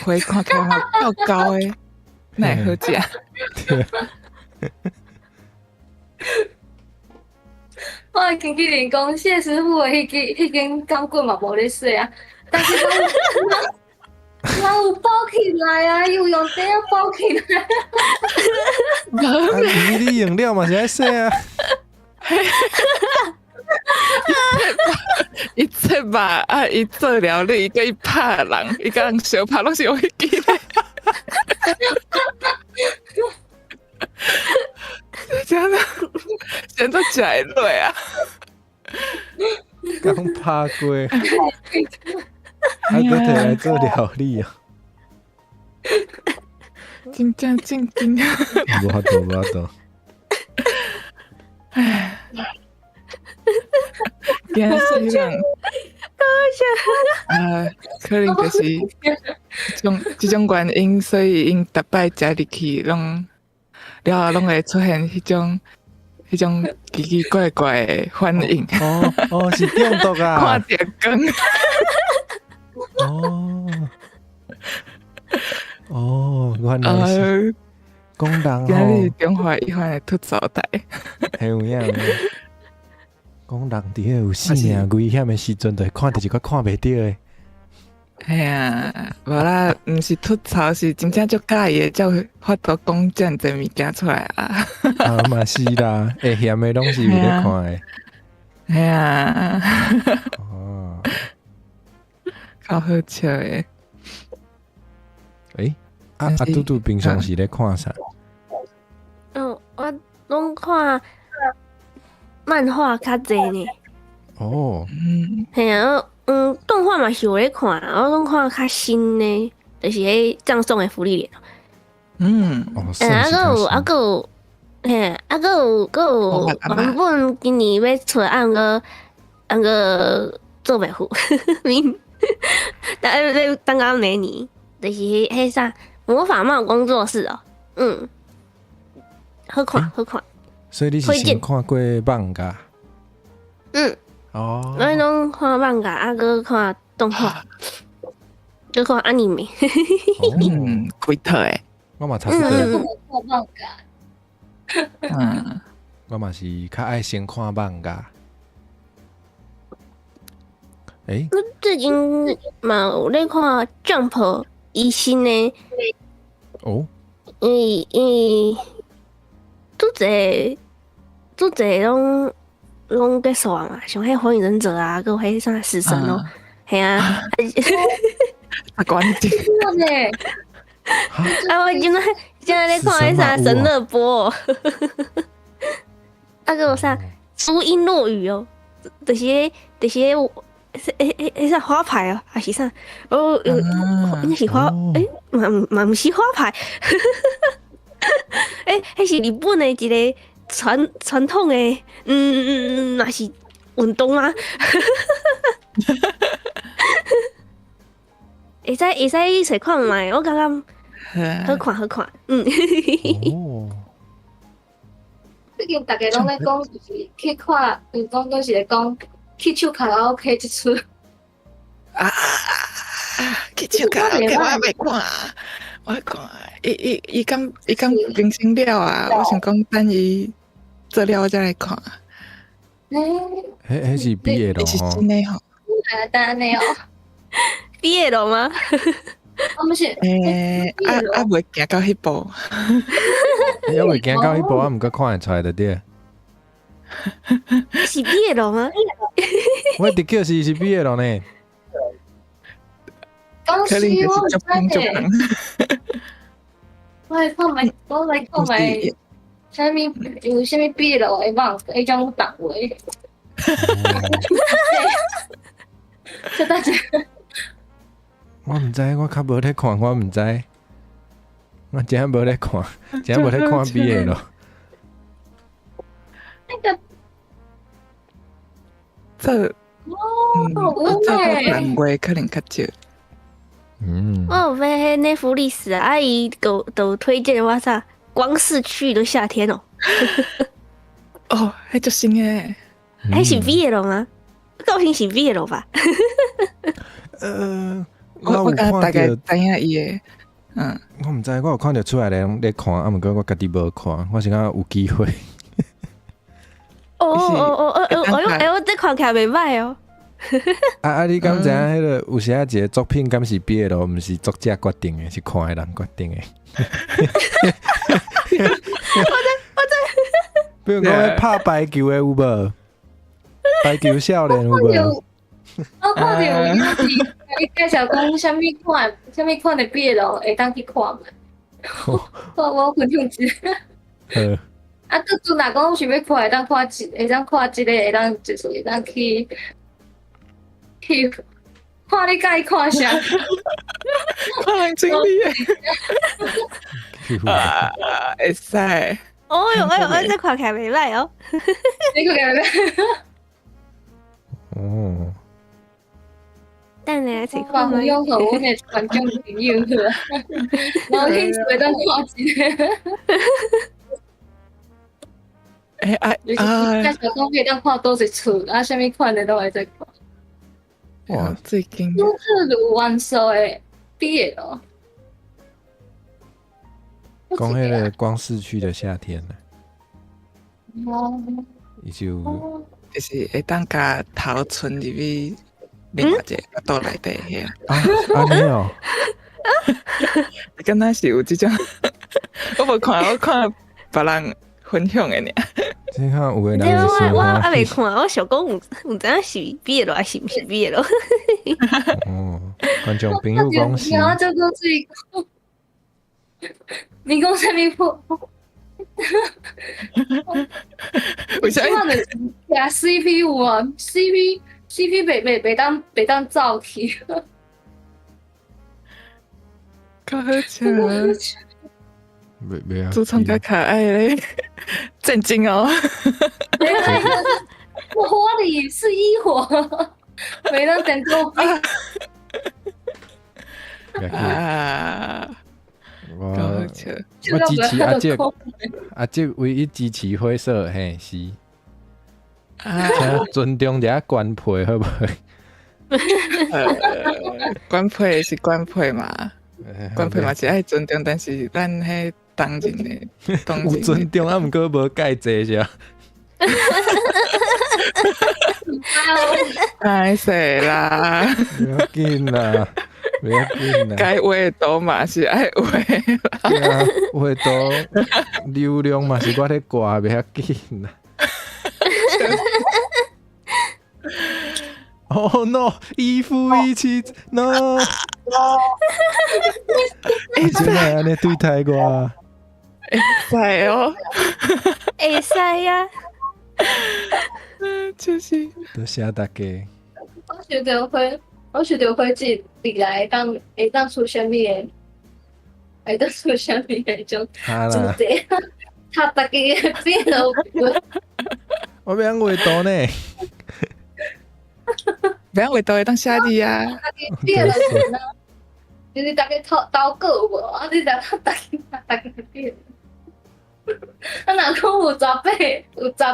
皮看起来嘛够高诶，哪会好食？我的经纪人讲，谢师傅的迄根钢棍嘛无咧水啊，但是它有包起来啊，有用这样包起来。啊，米粒饮料嘛是爱说啊。伊切吧啊，伊做料理，伊甲伊拍人，伊甲人相拍，拢是用迄支的。真的，真的食会落啊！刚拍过，还搁摕来做料理啊！真正正经。无法度，无法度。惊死人！可能就是这种原因，所以因逐摆食入去，拢了后拢会出现迄种奇奇怪怪的反应。哦，是中毒啊！看着光。原来是讲人今吼，日中华一番的吐槽台。系有影。讲人伫迄有生命危险的时阵，就会看到一个看袂到的。哎呀，无啦，毋是吐槽，是真正足介意的，才有法度讲遮侪物件出来啊！嘛是啦，会嫌的拢是有咧看的。哎呀，哦，较好笑的。嘟嘟平常时咧看啥？我拢看漫画较济呢。哦，嘿啊，动画嘛是有咧看，我拢看较新的，就是迄葬送的福利脸。啊个有，嘿，个有原本今年要出按个做袂赴，但等到明年，就是迄啥魔法帽工作室哦，好看。所以你是先看过漫画？哦，我拢看漫画，啊个看动画，就看 anime。几套诶。我嘛差不多。我忘了。我嘛是较爱先看漫画。最近嘛有咧看 Jump 伊新的。哦。拄济拢结束啊嘛，像迄火影忍者啊，佮迄啥死神哦，系啊。啊，关键。我今仔咧看迄啥神乐波，啊个有啥初音落雨哦，就是迄啥花牌哦，还是啥？应该是花，嘛毋是花牌，迄是日本的一个传统的，那是运动啊。会使找看卖，我感觉好看。最近大家拢在讲，就是去看运动，都是在讲去唱卡拉 OK 这出。去唱卡拉 OK 我未看，我看伊敢更新了啊！我想讲等伊做了我再来看。迄是 BL 是真的吼。当然没有。BL 吗？不是。未行到迄步。还未行到迄步，毋过看会出来的对。是 BL 吗？我的确是 BL 呢。可能就是足平。我来看卖，啥物有啥物 BL 会忘，迄种档位。谢大家。我毋知，我较无咧看，我毋知。我真无咧看，真无咧看 BL 咯。那个，我做过人话可能较少。我有买那福利斯阿姨都推荐我啥光逝去的夏天哦。迄就新诶。还是 BL 吗？高兴是 BL 吧？我大概知影伊诶。我毋知，我有看到出来咧看，啊，毋过我家己无看，我是讲有机会。我这看起来袂歹哦。你敢知影迄个有时一个作品敢是 BL，毋是作者决定的，是看的人决定的。我知比如讲咧拍排球的有无？排球少年有无？我看到有影是伊介绍讲啥物款的毕业咯，会当去看嘛。我分享一下。呵，啊，拄拄若讲想要看，会当看即个，会当就是会当去看你甲伊看啥。看人经历诶，会使。哦哟，这看起来袂歹哦。你看看，哦，等下一起我把看分享互阮的观众朋友好啊，然后兴趣会当看一个。就是介绍讲可以当看倒一厝，啊，啥物款的都会再看。哇，最近都是卢万寿的毕业咯。讲迄个光逝去的夏天呢，哦，伊就就是会当甲头存入去另外一个角度内底遐。安尼哦，敢若是有即种，我无看，我看别人分享的尔。这看有个人这是我说还袂看，我想讲有知影是毕业咯，还是毋是毕业咯？哦，观众朋友讲是，然后就讲自己讲，你讲啥物？为啥？我就是遐 CP 有啊，CP 袂当走去。较好笑，袂啊，主创较可爱嘞，震惊哦！我火里是一火，袂当等够啊，我较好笑。我支持阿姐唯一支持灰色嘿是，啊，请尊重一下官配好不好？官配是官配嘛，官配嘛是爱尊重，但是咱迄当人的当有人尊重啊，毋过无介济者。歹势啦，不要紧啦，不要紧啦。该画图嘛是爱画啦。对啊，画图流量嘛是我咧挂，不要紧啦。Oh no！一夫一妻 ，no！真系安尼对待我，会哦，会使呀，就是多谢大家。我觉得会自己来会当出啥物的，会当出啥物的种主哈啦，题，他大家变了。我要画图呢。不要画图会当写字啊。变了人啊，就是大家投稿无，啊，你大家变。啊，若讲有十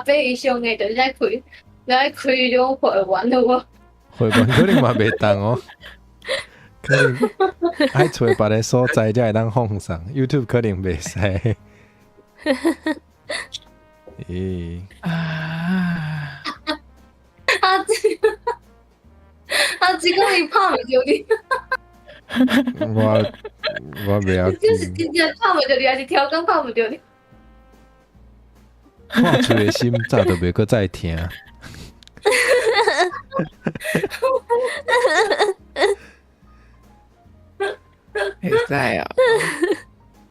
八以上的，就是爱开种会员了无？会馆可能嘛袂当哦，可能爱找别个所在才会当放上 ，YouTube 可能袂使。咦，啊，这个伊拍袂着你，我袂晓就是记，真正拍袂着你，还是超工拍袂着你？看出的心早就袂搁再听。会使哦。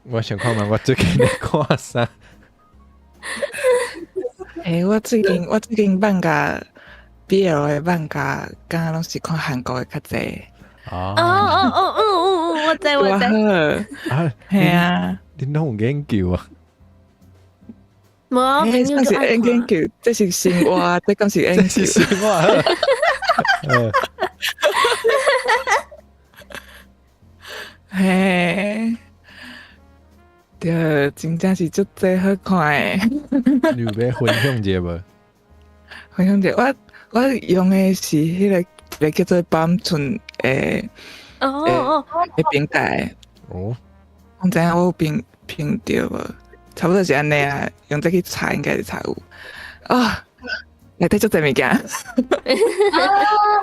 我想看嘛，我最近咧看啥？我最近放假 BL 的放假，敢若拢是看韩国的较济。哦我知我知，好，啊，系啊，恁拢有研究啊？无我朋友这是就爱看研。究，这是生活，这敢是研这究是。实话。嘿，对，真正是足济好看的。你有要分享一下无？分享者，我用的是迄个叫做板寸诶哦，平台，哦，我知影我有评着无？差不多是安尼啊，用这去查应该是查有啊。内底足济物件，啊，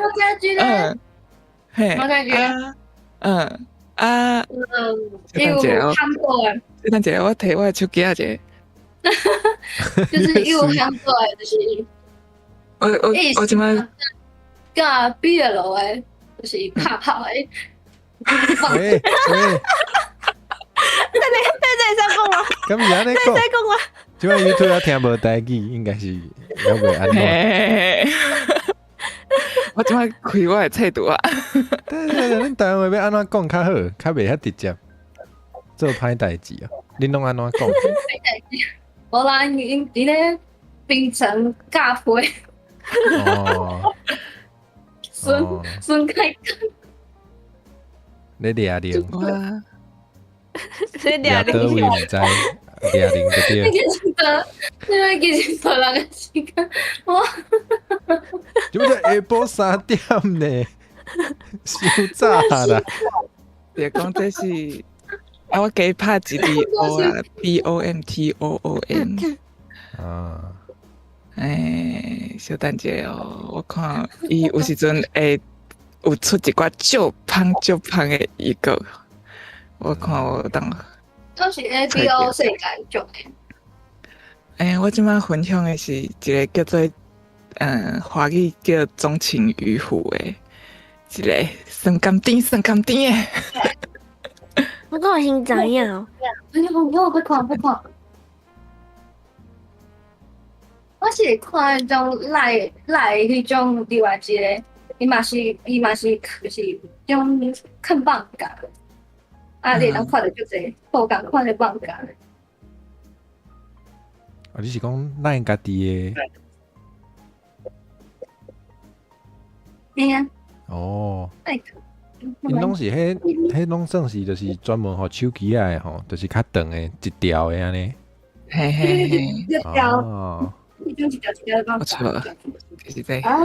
我感觉咧，嘿，我感觉啊，有韩国的，等者我摕我的手机仔者，就是因为我相对就是我即摆甲毕业了诶，就是拍拍诶，喂喂，再讲啊，咁是安尼讲再，讲啊，即摆 YouTube 要听无台语，应该是要袂安怎？嘿，我即摆开我的册图啊，对，恁台湾话要安怎讲较好，较袂遐直接，做歹代志啊！恁拢安怎讲？无啦，因咧槟城咖啡哦孙哦，孙开你掠零，我这掠俩零倒位毋知，掠零就那对。个是的，那个其实人的时间，我怎么才下晡3點呢？太早啦！就讲这是啊，我加拍一字 O 啊，BONTOON。啊，小等者哦，我看伊有时阵会有出一寡足芳的一个，我看我当都是 ABO 世界种的，我即摆分享的是一个叫做华语叫钟情渔夫的一个酸甘甜的，我跟我先知影哦，我不看。我是会看迄种赖迄种另外一个，伊嘛是就是种看放假，啊，你能看到就这好感看的放假，啊，你是讲咱家己的？嘿啊，哦，哎，因拢是迄拢算是就是专门互手机仔的吼，就是较长的一条的安尼。嘿嘿嘿，一条，哦一条的放不假错，就是这啊，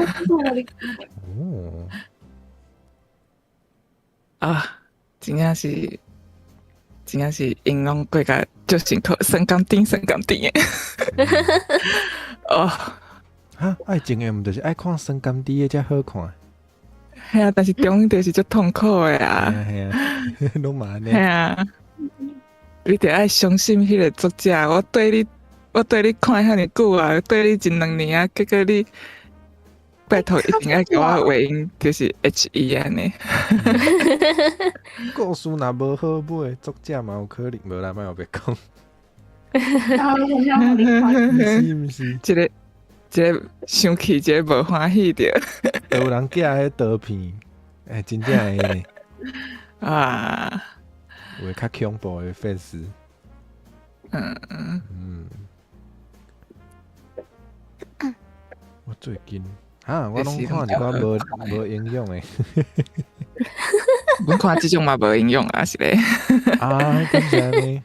哦，啊，真正是形容过甲足辛苦，酸甘甜的，哦。哈，爱情的毋就是爱看酸甘甜的才好看。系啊，但是中就是足痛苦的啊，系啊，拢嘛安尼系。啊，你得爱相信迄个作者。我对你看遐尼久啊，对你1-2年啊，结果你拜托一定要给我回应，就是 HE 安尼。故事若无好买，作者嘛有可能无啦，莫后别讲。啊，很像你看，毋是毋是，一个生气，一个无欢喜着都有人寄迄刀片，真正会呢，啊，有较恐怖的粉丝。嗯，我最近我拢看一寡无营养的。阮看即种嘛无营养啊，是咧，啊，咁是安尼。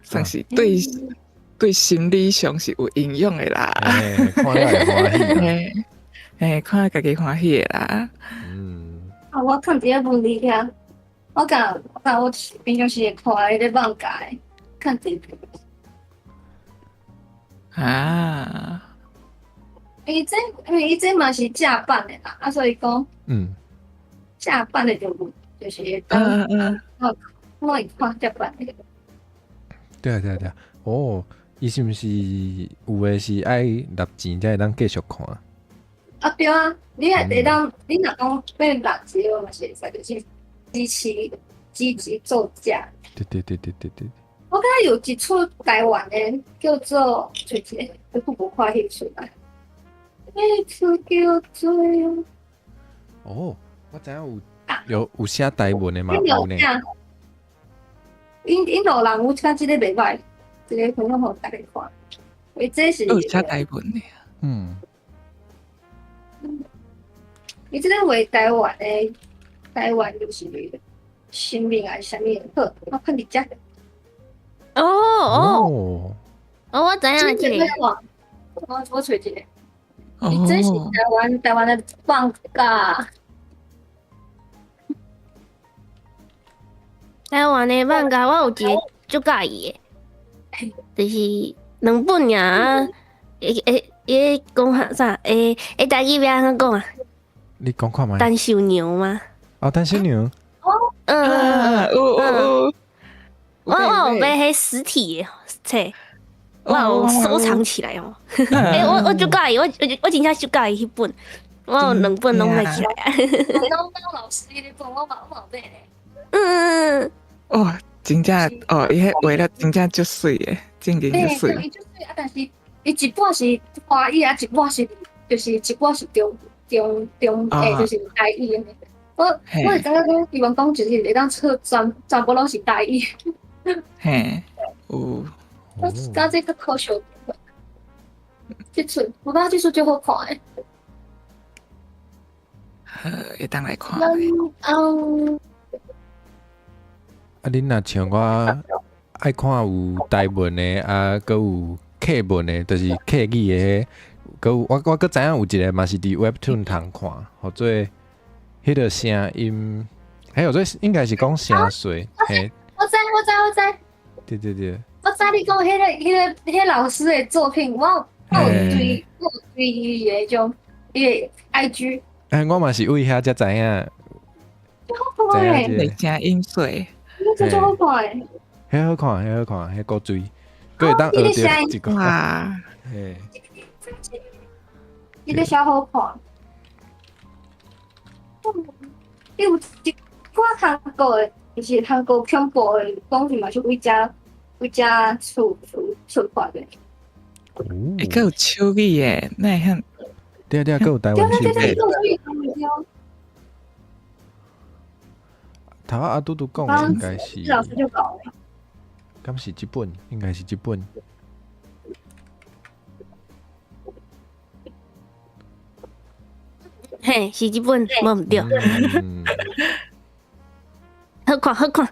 算是对心理上是有营养的啦。看了会欢喜啦。看家己欢喜的啦。嗯，啊，我看第一部里遐，我平常时会看迄个放假的，看第一部。啊，伊这嘛是正版的啦，啊，所以讲正版的就是我会看正版的。对啊。哦，伊是毋是有诶是爱纳钱才会当继续看？啊对啊，你会当，你若讲要六集，我嘛是会使，就是支持作价。对。我感觉有一出台湾的叫做找一个，我无看迄出来。迄出叫做哦，我知影有写台文的嘛因有呢。因老人有看即个袂歹，即个分享互大家看。因为这是有写台文的。伊即个为台湾就是生命还是啥物好，我看伫遮。哦，我知影这个，我找一个，哦伊这是台湾的放假。台湾的漫画我有一个足介意的，就是2本尔，讲啥？台语要安怎讲啊？你讲看觅。单手牛吗？哦，单身娘。有，我有买迄实体的册，我有收藏起来哦。我就介意，我真正就介意迄本，我有2本拢买起来啊。拢当老师迄本，我嘛买咧。嗯，哦，真正哦，伊迄画了真正足水诶，真正足水。伊足水啊，但是伊一半是华语啊，一半是就是一半是中诶，就是台语诶。我会感觉讲，希望讲就是会当出全部拢是台语。嘿，有。我感觉这个科学，这出我感觉这出最好看诶。会当来看。恁若像我爱看有台文的啊，搁有客文的，就是客语的。搁有我搁知影有一个嘛是伫 Webtoon 通看，或者迄个声音，还有这应该是讲声水。嘿，我知。对。我知你讲迄个老师的作品，我有追伊的种伊个 IG。我嘛是为遐才知影。好看诶，会声音水。这最好看诶。迄好看，迄个追，佫会当学着一个。哇！嘿，伊个小好看。伊有一寡韩国诶，就是韩国恐怖诶，讲是嘛是为遮出发的。伊个有手语诶，那会向对，佫有台湾手语。头阿嘟嘟讲的应该是，老师就搞了。敢是日本？应该是日本。嘿，是日本，无毋对。好看。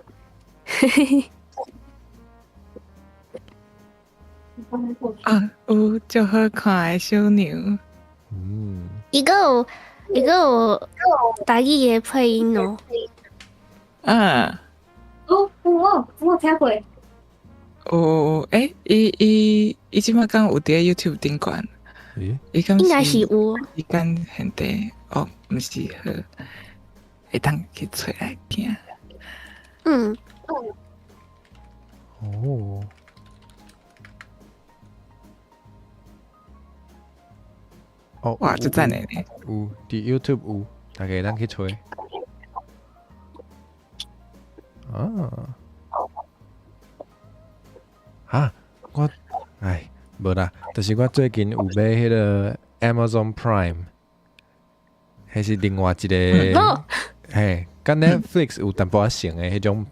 啊，有足好看诶小牛。伊个有台语的配音哦。我听过。有伊即摆敢有伫 YouTube 顶悬？伊敢应该是有。伊敢现地哦，毋是好，会当去找来听。哇，就赞诶！有伫 YouTube 有，大家咱去找。无啦，就是我最近有买迄个 Amazon Prime， 迄是另外一个，嘿，跟 Netflix 有淡薄仔像诶迄种，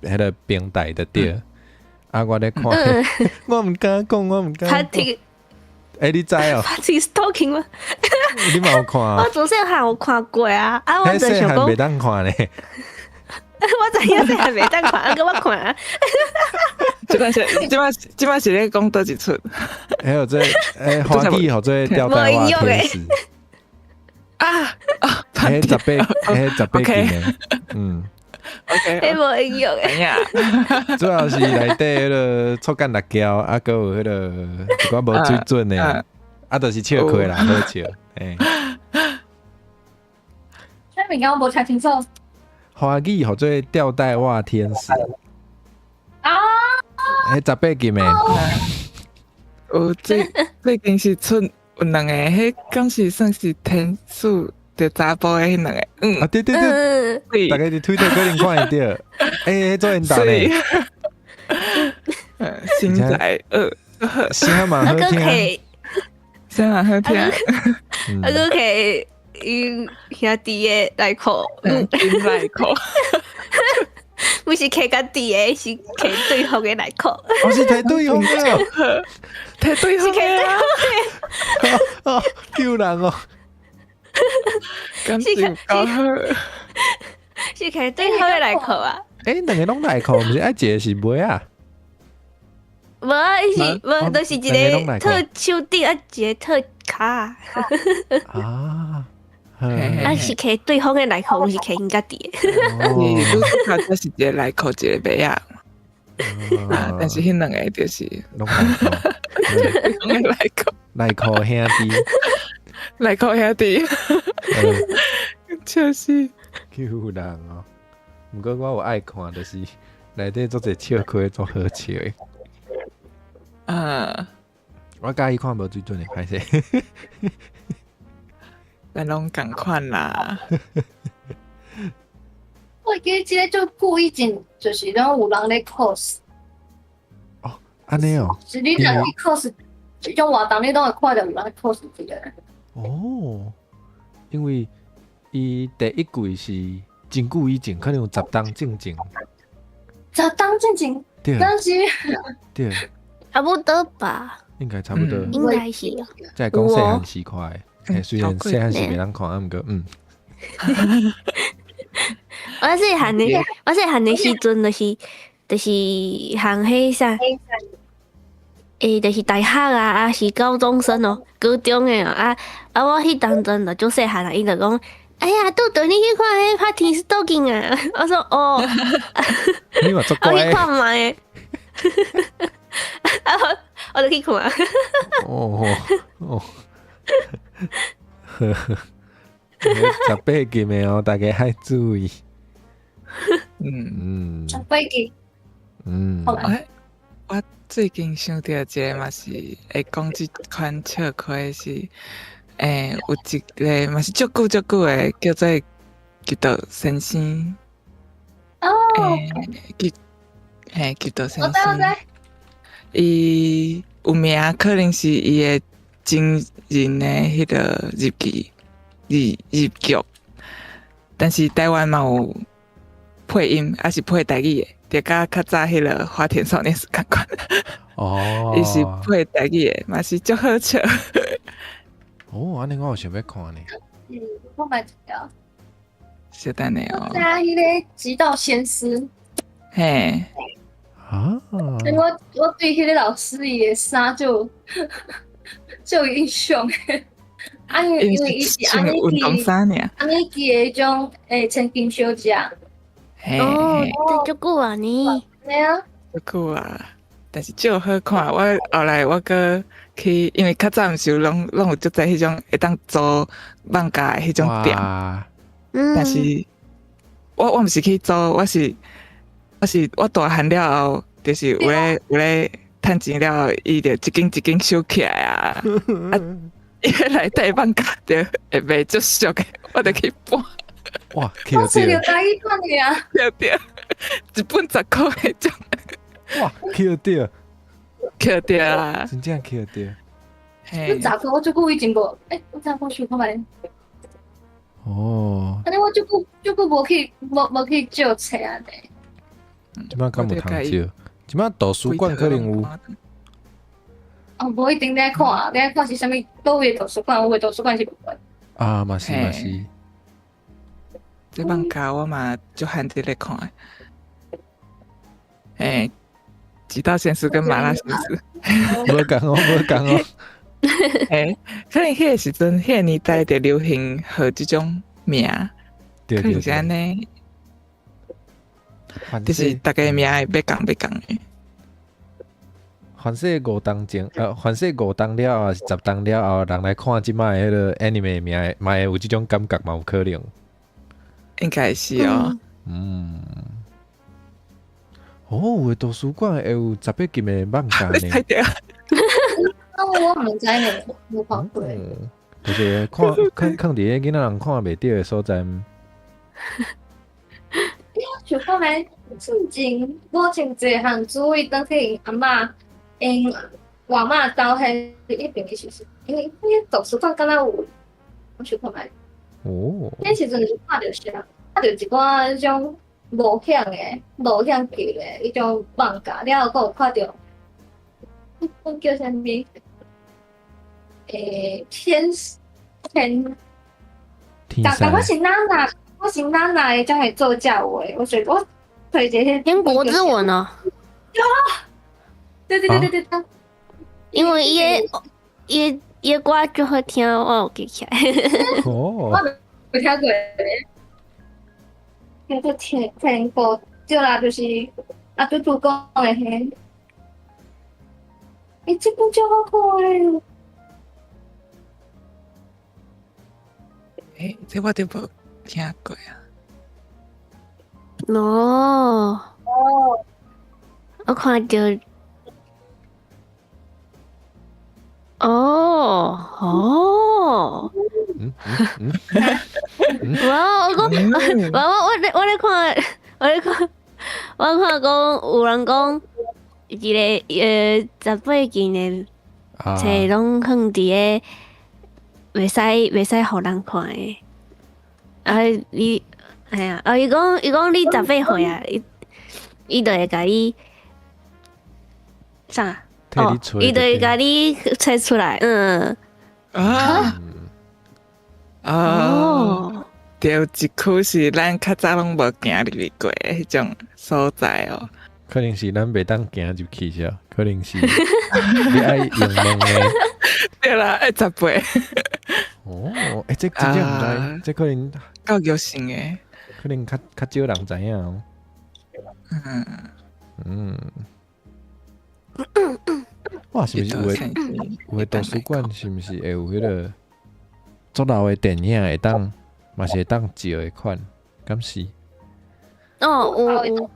迄个平台的对。我咧看，我毋敢讲。Patrick，你知哦 ？Patrick Stalking 吗？你嘛有看啊？我从细汉有看过啊，我就想讲，袂讲，当看咧。我知影细汉袂当看，我看啊。即摆是咧讲倒一出？还有这华语或者吊带袜天使迄18件诶迄无应用诶。主要是内底迄个触感辣椒，搁有迄个一寡无水准诶，就是笑亏啦，好笑。这物件我无听清楚。华语或者吊带袜天使迄18件诶。有最近是出有2个，迄敢是算是天使着查甫诶迄2个。对，大家伫推特可能看会到。迄做缘投咧。新仔声嘛好听，声嘛好听。搁摕因兄弟诶内裤，因内裤。不是摕家己诶，是摕对方诶内裤。我是摕对方诶，摕对方诶。救人哦！感情够好。是摕对方诶内裤啊。2个拢内裤，毋是爱一个是袂啊？无啊，伊是无，就是一个套手顶啊，一个套骹。是摕对方诶内裤，毋是摕因家己诶。你拄头才是一个内裤，一个袜啊。但是迄2个就是拢内裤，内裤兄弟，内裤兄弟，笑死！救人哦！毋过我有爱看，就是内底做者笑亏做好笑的。我介意看无水准的，歹势。咱拢共款啦。我记得即个就故意整，就是拢有人咧 cos，安尼哦，是你若去 cos，即种活动你拢会看到有人咧 cos 即个。哦，因为伊第一季是真久以前，可能有10档正经，就当正经，对但是对，差不多吧，应该差不多。应该是。再讲细汉时看的，虽然细汉是袂当看，毋过我细汉的时阵就是项迄啥，就是大学啊，是高中生哦，高中的哦，我迄当阵就足细汉啊，伊就讲，哎呀，豆豆你去看迄 Party Stocking 啊，我说哦，你嘛足我去乖的。看卖，我就去看，哦哦，18禁的哦，大家爱注意。上飞机，好来，我最近想到一个嘛是会讲即款笑亏是，有一个嘛是足久的叫做吉德先生，哦，吉德先我知我生，知，伊有名可能是伊的真人的迄个日剧，但是台湾嘛有配音，还是配台语的，就甲较早迄个花田少年是共款。哦，伊是配台语的，嘛是足好笑。哦，安尼我有想要看呢。我买一条。小等下哦，我知迄个极道先师，嘿，啊，我对迄个老师伊的衫就有印象诶。因为伊是穿运动衫尔，安尼记的迄种千金小姐，嘿，哦，这足久啊呢，对啊，足久啊，但是足好看。我后来我搁去，因为较早毋是有拢有足侪迄种会当租放假的迄种店，哇，但是我毋是去租，我大汉了后，就是有咧趁钱了后，伊就一间一间收起来啊。伊内底放假就会卖足俗的，我就去搬，哇，我找着捡到，台语看的啊，对，一本10块迄种，哇，捡到，捡到啊，真正捡到。嘿，杂货我就故意真无，我怎我想看觅，哦，安尼我就久无去借册啊咧，即摆敢有通少？即摆图书馆可能有。哦，无一定咧看，咧看是啥物倒位图书馆，有诶图书馆是无关。啊，嘛是嘿嘛是，这放假我嘛就喊这来看的，极道先师跟麻辣先师，无讲哦，无讲哦。可能迄个时阵，迄个年代就流行号这种名，对对可能是安对，尼，反就是大家名会要讲的。反正5档前，反正5档了后，是10档了后，人来看即摆迄个 anime 名，嘛会有即种感觉嘛，有可能。应该是哦，哦，有诶图书馆会有18禁诶漫画你猜呢。到？我毋知呢，无看过。就是看伫咧囡仔人看袂着诶所在。想看觅最近我真侪项注意当去因阿嬷因外嬷兜迄一边诶时阵，因为迄图书馆敢若有，我想看觅。哦，迄时阵就是看着啥，看着一寡迄种冒险剧诶迄种漫画，了后佫有看着，迄本叫啥物？天，天但我山是娜娜诶，才会做教诶，我推荐迄天国之吻哦，对，因为伊的歌就好听，我有记起来。哦，有听过诶，叫做天国，对啦，就是嘟嘟讲诶迄，这本足好看诶。这我都无听过啊。哦，哦，我看到，哦，嗯，我讲，我咧看，我咧看，我看讲有人讲一个18禁的啊，册拢放伫个袂使互人看的。啊，你，哎呀，伊讲你18岁啊，伊就会甲你啥？替你吹伊就会就对甲你吹出来，嗯。啊哦，对，一区是咱较早拢无行入去过的迄种所在哦。可能是咱袂当行入去是，可能是你爱用问的。对啦，爱十倍，哦，这真正毋知，这可能教育性的，较少人知影哦。嗯，哇，是毋是有诶图书馆是毋是会有迄个足老诶电影会当，嘛是会当借诶款，敢是？哦，有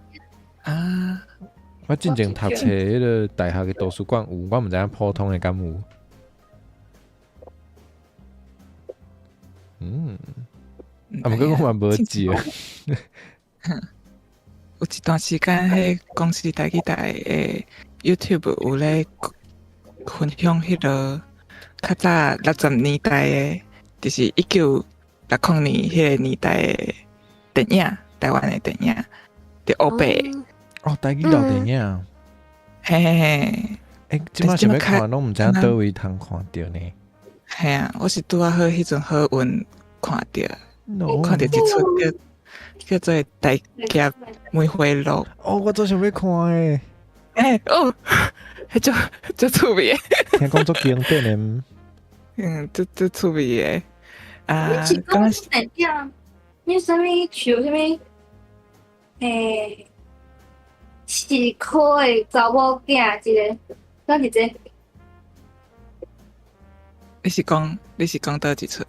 啊？我之前读册迄个大学诶图书馆有，我毋知影普通诶敢有。毋过我嘛无借。有一段时间，迄公司台语台诶 YouTube 有咧分享迄个较早60年代诶，就是1960年迄个年代诶电影，台湾诶电影，伫欧北。哦，台语老电影。嘿嘿嘿。即摆想要看，拢毋知影倒位通看着呢。系啊，我是拄啊好迄阵好运看着，看着一出叫做《大侠梅花鹿》。哦，我最想要看诶。哦，迄足趣味诶。听讲足经典诶。足趣味诶。啊，你是讲电影？你啥物像啥物？市区诶查某囝一个，咱是这。你是讲倒一出？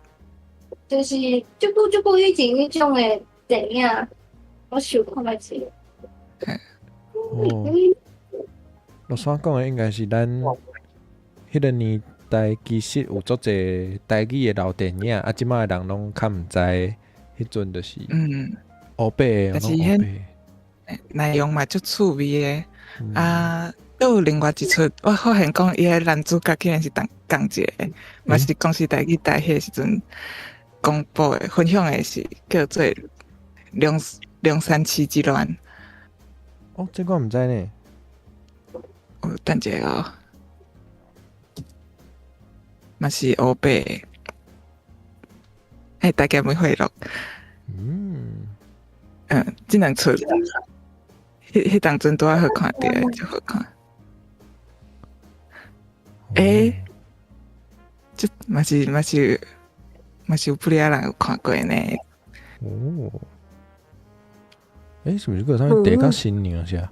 就是足久以前迄种诶电影，我想看觅一个。哦，落山讲诶应该是咱迄个年代，其实有足侪台语诶老电影，即摆诶人拢较毋知，迄阵就是欧北诶，但是迄内容嘛足趣味诶。啊，又有另外一出，我发现讲伊诶男主角竟然是同一个，嘛是公司台语台迄时阵公布诶分享诶是叫做梁山七之乱。哦，这个我毋知呢。哦，等一下哦，嘛是欧北诶，大家梅花鹿。即两出，迄当阵拄啊好看着，就好看。即嘛是有不少人有看过呢。哦，是毋是有啥物地较新娘是啊？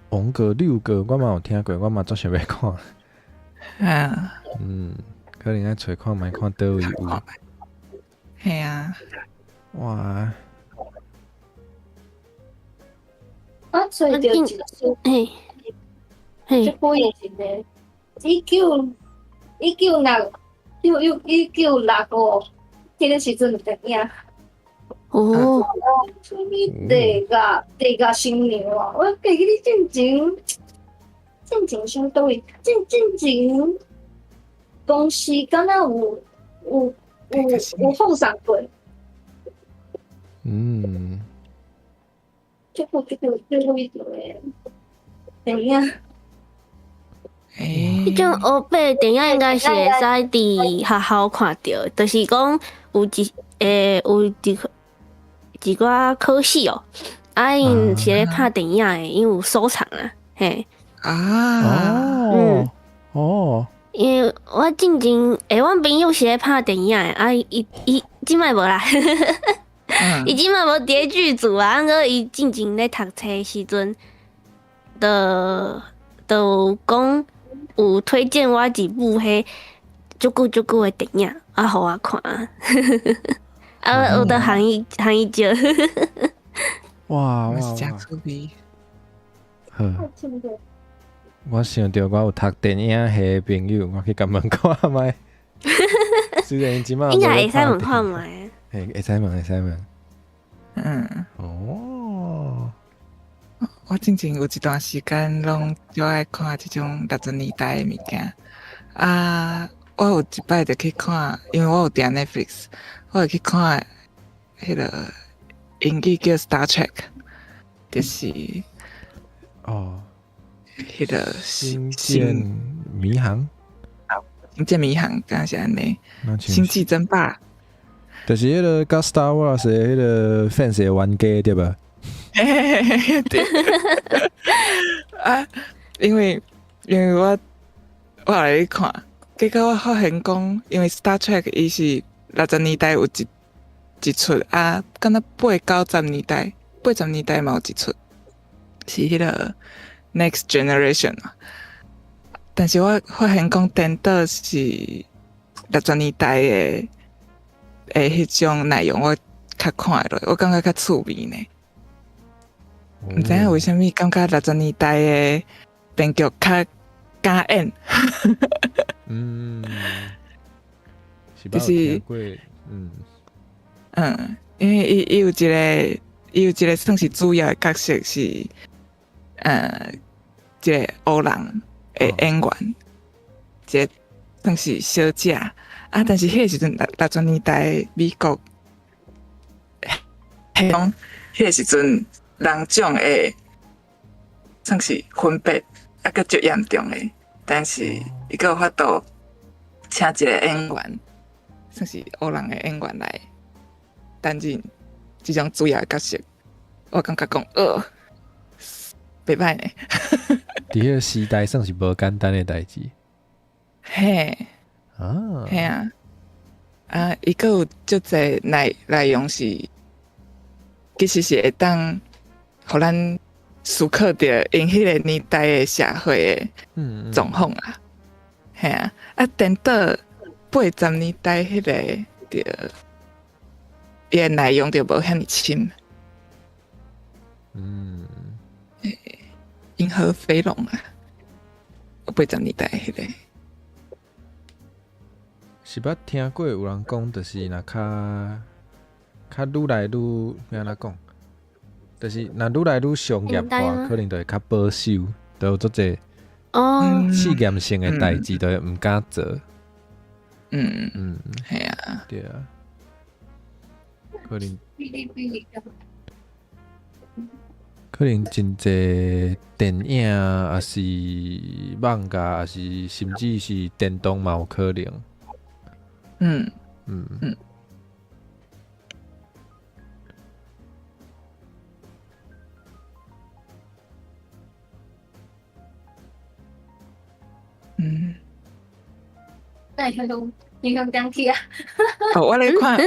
王哥、六哥，我嘛有听过，我嘛足想要看。啊，可能爱找看觅看倒位有。系啊。哇！我找着一出，这部也是咧，1965，迄个时阵的电影。哦，什么地甲新娘啊！我记得你进前相倒位，进前公司敢若有放上过。这部以前的电影。迄种欧北电影应该是会使伫学校看到，就是讲有一寡科系哦，因是咧拍电影诶，因有收藏啊，嘿。哦。因为我进前阮朋友是咧拍电影诶，伊即摆无啦，伊即摆无伫咧剧组啊，过伊进前咧读册时阵，就讲有推荐我几部迄足久诶电影，互我看，有得行伊借。哇哇嘛是真哇！趣味。好，我听过。我想到我有读电影系的朋友，我去甲问看卖。虽然即马应该无咧会使问拍电影，看卖。会使问会使问。嗯，哦，我之前有一段时间拢就爱看即种60年代的物件。啊，我有一摆就去看，因为我有订 Netflix，我有去看迄个英语叫 Star Trek， 就是哦，迄个星舰迷航，星舰迷航，敢是安尼？那像星际争霸。就是迄个甲 Star Wars 的迄个 fans 的玩家对吧？对啊，因为我来看，结果我发现讲，因为 Star Trek 伊是60年代有一出啊，敢若80、90年代，80年代嘛有一出，是迄个 Next Generation 嘛。但是我发现讲，颠倒是60年代的迄种内容，我较看落，我感觉较趣味呢。唔知影为什么感觉60年代的编剧较敢演，嗯，就是有听过因为伊有一个算是主要的角色是一个黑人的演员，一个算是小姐啊，但是迄个时阵60年代的美国，迄个时阵。人种的算是分别啊，个足严重的，但是伊个有法度请一个演员，算是黑人的演员来担任这种主要的角色，我感觉讲袂歹呢。伫迄个时代算是无简单的代志。嘿，啊，嘿啊，伊个有足侪内容是，其实是会当。互咱思考着因迄个年代的社会的状况啊，系啊，颠倒80年代迄个着，伊的内容就无遐尼深。银河飞龙啊，80年代迄个。是捌听过有人讲，就是若较愈来愈要安怎讲？就是若愈来愈商业化，可能就会较保守，都有足侪试验性的代志，都会毋敢做。系啊，对啊，可能真侪电影啊，还是漫画，还是甚至是电动嘛有可能。那你用讲起啊？我来看，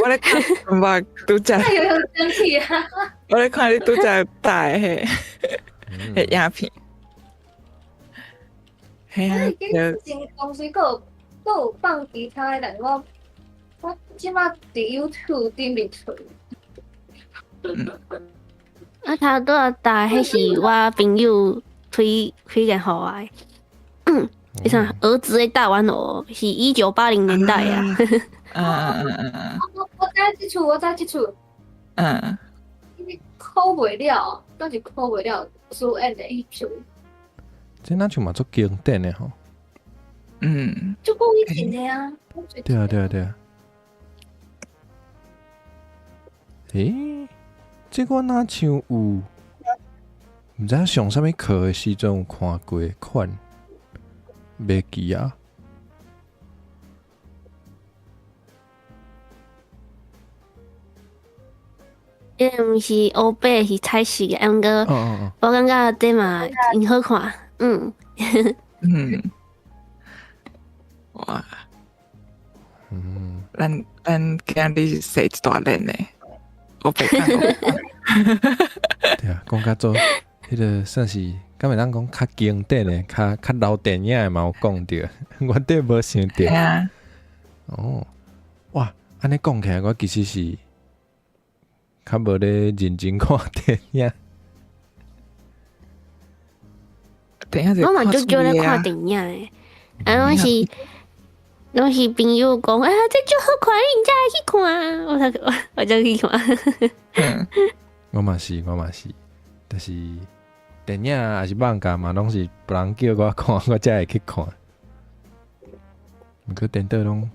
我拄则，那有用讲起啊？我来看你拄则打的迄影片，系啊，前公司个有放其他的，我即马伫 YouTube 顶面找。头拄仔打迄是我朋友推荐互我的。你看儿子的大玩偶是1980年代啊。我知即出，因为考袂了，当时考袂了主演的迄出。这那像嘛足经典的吼。就讲以前的啊。对啊。这我哪像有，毋知影上啥物课的时阵有看过款，袂记啊。毋是欧白是彩色的，毋过我感觉这嘛真好看。哇，咱今日说一大轮呢，我白看过。对啊，讲较做迄个算是，敢会当讲较经典的、较老电影的嘛有讲着，我对无想到。哇，安尼讲起来，我其实是较无咧认真看电影。等一下就我嘛看就叫咧看出来啊。电影诶，拢是朋友讲，啊，这就好看，你才去看，我就去看。嗯，我嘛是，但是电影还是漫画嘛，拢是别人叫我看，我才会去看。毋过电脑拢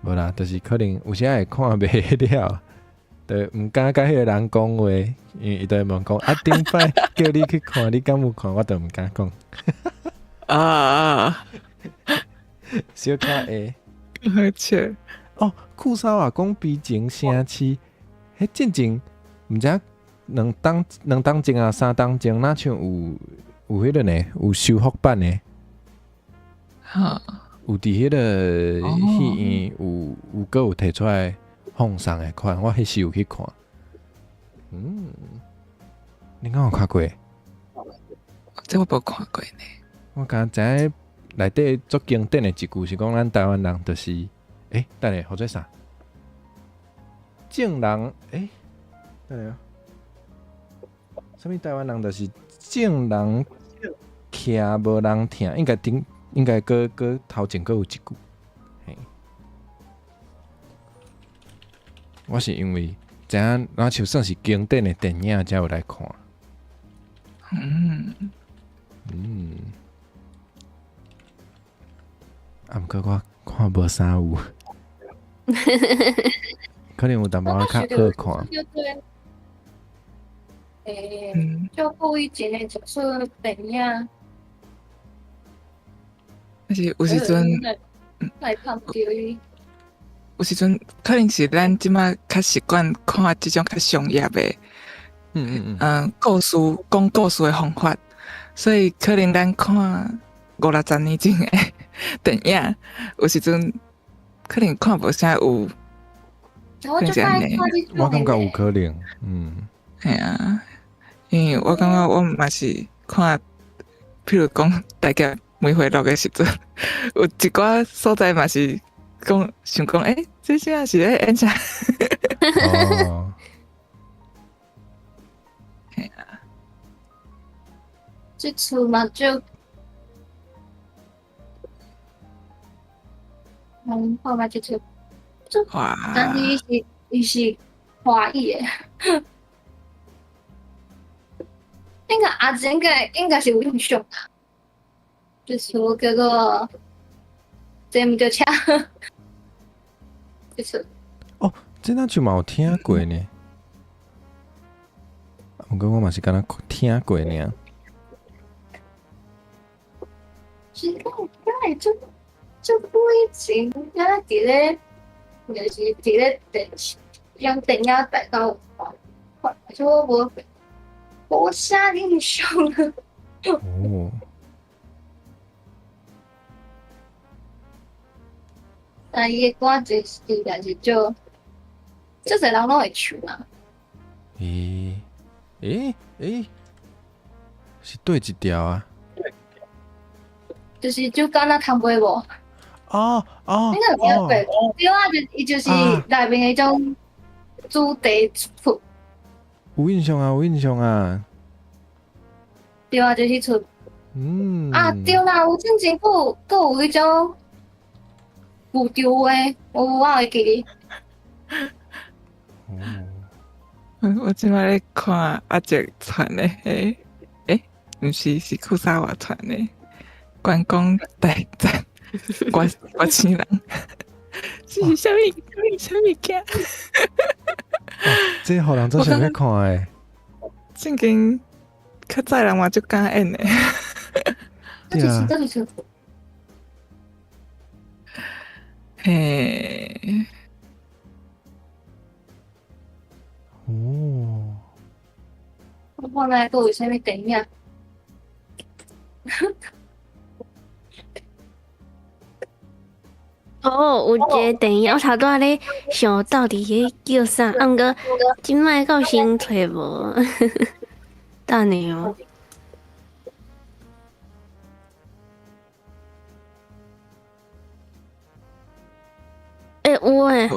无啦，就是可能有时会看袂了，就毋敢甲迄个人讲话，因为伊就会问讲啊，顶摆叫你去看，你敢有看？我就毋敢讲，啊，小可会。好笑。哦，酷嫂啊，讲悲情城市，迄进前毋知两当前啊，三当前，哪像有迄个呢？有修复版的，哈，有伫迄个哦戏院有个有摕出来放送的款，我迄时有去看。你敢有看过？这我无看过呢。我敢知影内底足经典的一句是讲咱台湾人就是等下或者啥？正人等下，什么台湾人就是正人徛无人听，应该搁头前搁有一句。嘿，我是因为知影，那就算是经典的电影才有来看。毋过我看无啥有，可能有淡薄仔较好看。就对，嗯，就故意剪的一出电影，但是有时阵，来看到伊。有时阵可能是咱即马较习惯看即种较商业的，故事讲故事的方法，所以可能咱看50-60年前的电影，有时阵可能看无啥有，我就看我感觉有可能，系啊，因为我感觉我嘛是看，譬如讲大家每回录的时阵，有一寡所在嘛是讲想讲，这现在是咧演啥？哦，系啊，这出嘛就，看嘛这出，哇，但是伊是华语的，那个阿姐应该是有印象啊，这出叫做《这唔叫车》，这出这咱就嘛有听过呢。毋过我嘛是敢若听过尔。是就不以前，咱伫咧，就是伫咧用电影带到看，就我无啥印象了。哦，但伊的歌就是但是就侪人拢会唱嘛。是对一条啊？就是就敢若汤杯无，哦，你有听过？对啊，就伊就是内面迄种主题曲，有印象啊。对啊，就是出对啦，有真正佫有迄种古调的，我会记哩。我即摆咧看阿杰传的，毋是酷沙瓦传的。关公大战外星人，这是啥物件？这互人做啥物看诶？正经较早人嘛就敢演的。这就是嘿，哦，我看来佫有啥物电影？有一个电影，我头拄仔咧想到底迄叫啥，毋过即摆到先找无。等下哦。有诶，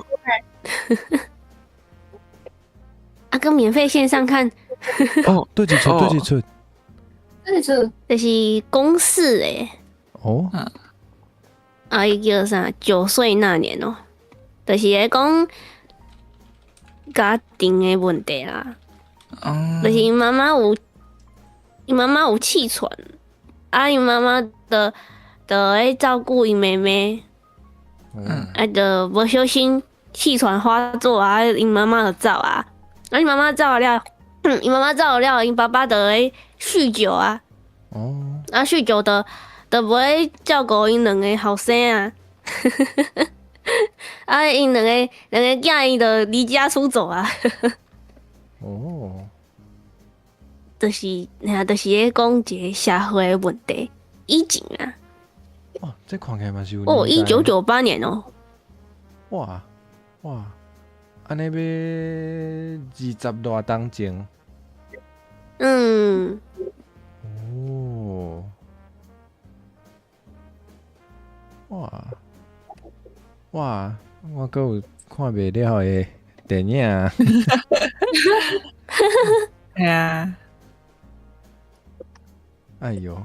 啊，跟免费线上看，哦，对几出？对几出？那就就是公视哦，啊，伊叫啥？9岁那年哦、就是咧讲家庭的问题啦，就是伊妈妈有气喘，啊，伊妈妈的会照顾伊妹妹，啊，就无小心气喘发作啊，伊妈妈就走啊，啊，伊妈妈走了，伊妈妈走了，伊爸爸就会酗酒啊，啊，酗酒就无会照顾因两个后生啊，啊，因两个囝伊就离家出走啊，哦，就是咧讲一个社会的问题，以前啊，哇，这看起来嘛是有哦，年代1998年哦、哇，安尼要20多当前。嗯，哦，哇，我阁有看袂了的电影，系啊，哎哟，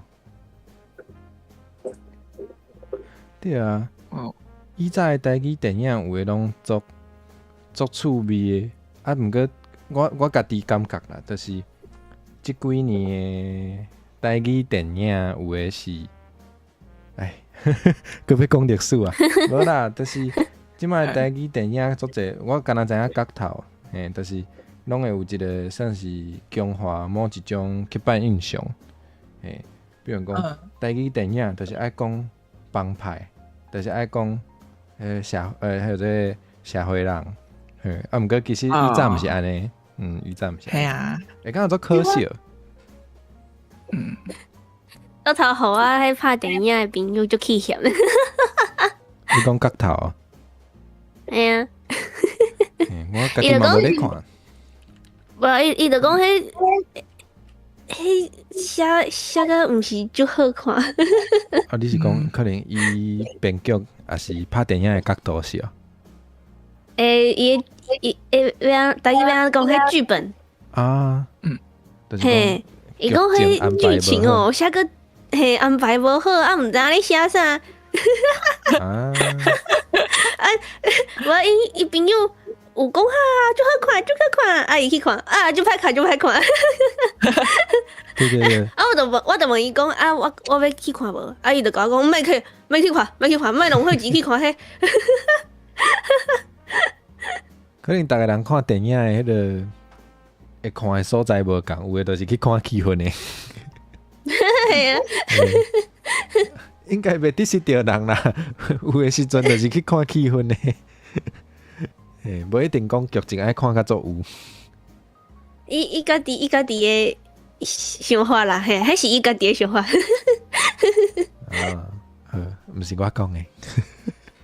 对啊，哦，以前的台语电影有诶拢足趣味的，啊，毋过我家己感觉啦，就是即几年的台语电影有诶是，哎，佮要讲历史啊，无啦，就是即摆台语电影足济，我敢若知影角头，嘿，就是拢会有一个算是强化某一种刻板印象，嘿，比如讲台语电影就是爱讲帮派，就是爱讲还有这个社会人，嘿，啊，毋过其实以前毋是安尼，以前毋是安尼，系啊，会感觉足可惜。到头互我迄拍电影的朋友就气嫌了，你讲角头啊？哎呀，嘿我家己嘛无咧看。无伊就讲迄写个毋是足好看，啊，你是讲可能伊编剧还是拍电影的角度是哦？伊大家要讲迄剧本，啊，就是嘿，伊讲迄剧情哦，写个嘿安排无好，啊，毋知影咧写啥。讲啊，无伊朋友有讲就好看，啊伊去看啊就歹看，对对对，啊我就问伊讲啊我要去看无，啊伊就甲我讲莫去看，莫浪费钱去看迄。可能大家人看电影的迄个会看的所在无共，有的就是去看气氛的，嘿啊，应该袂得失着人啦。有的时阵就是去看气氛的，嘿，无一定讲剧情爱看较足有。伊家己的想法啦，嘿，迄是伊家己的想法。啊，毋是我讲的。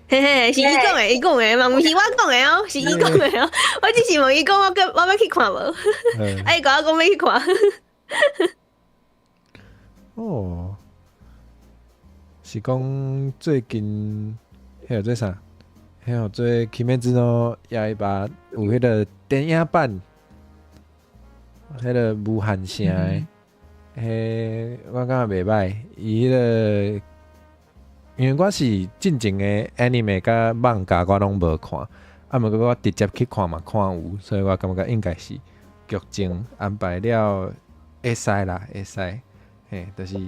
嘿嘿，是伊讲的，嘛毋是我讲的哦，是伊讲的哦。我只是问伊讲我要去看无，啊伊甲我讲要去看。哦，是讲最近迄个做啥？迄个做《鬼灭之刃》也把有迄个电影版，迄个无限城的，迄我感觉袂歹。伊迄个，因为我是进前的 anime 甲漫画我拢无看，啊，毋过我直接去看嘛，看有，所以我感觉应该是剧情安排了会使啦，会使。嘿，就是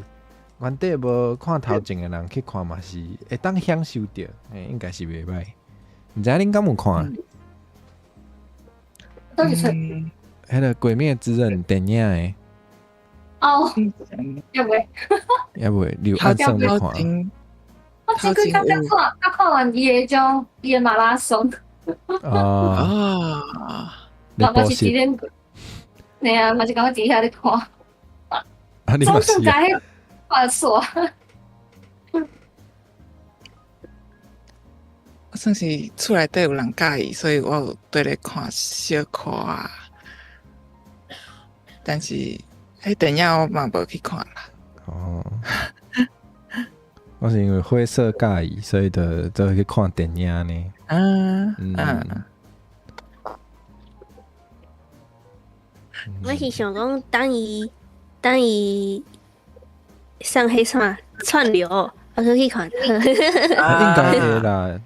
原底无看头前的人去看嘛，是会当享受着，嘿，应该是袂歹。毋知影恁敢有看？都是吹迄个《鬼灭之刃》电影的，哦，要袂？也袂留暗算咧看。我这个刚看完伊的种伊的马拉松，啊，嘛嘛是几点？对啊，嘛是感觉底下咧看，啊，你嘛是总算在看错。我算是厝内底有人介意，所以我有对咧看小看啊。但是迄电影我嘛无去看啦。哦，我是因为灰色介意，所以就去看电影呢。我是想讲等伊上迄啥串流，我可去看。应该会啦，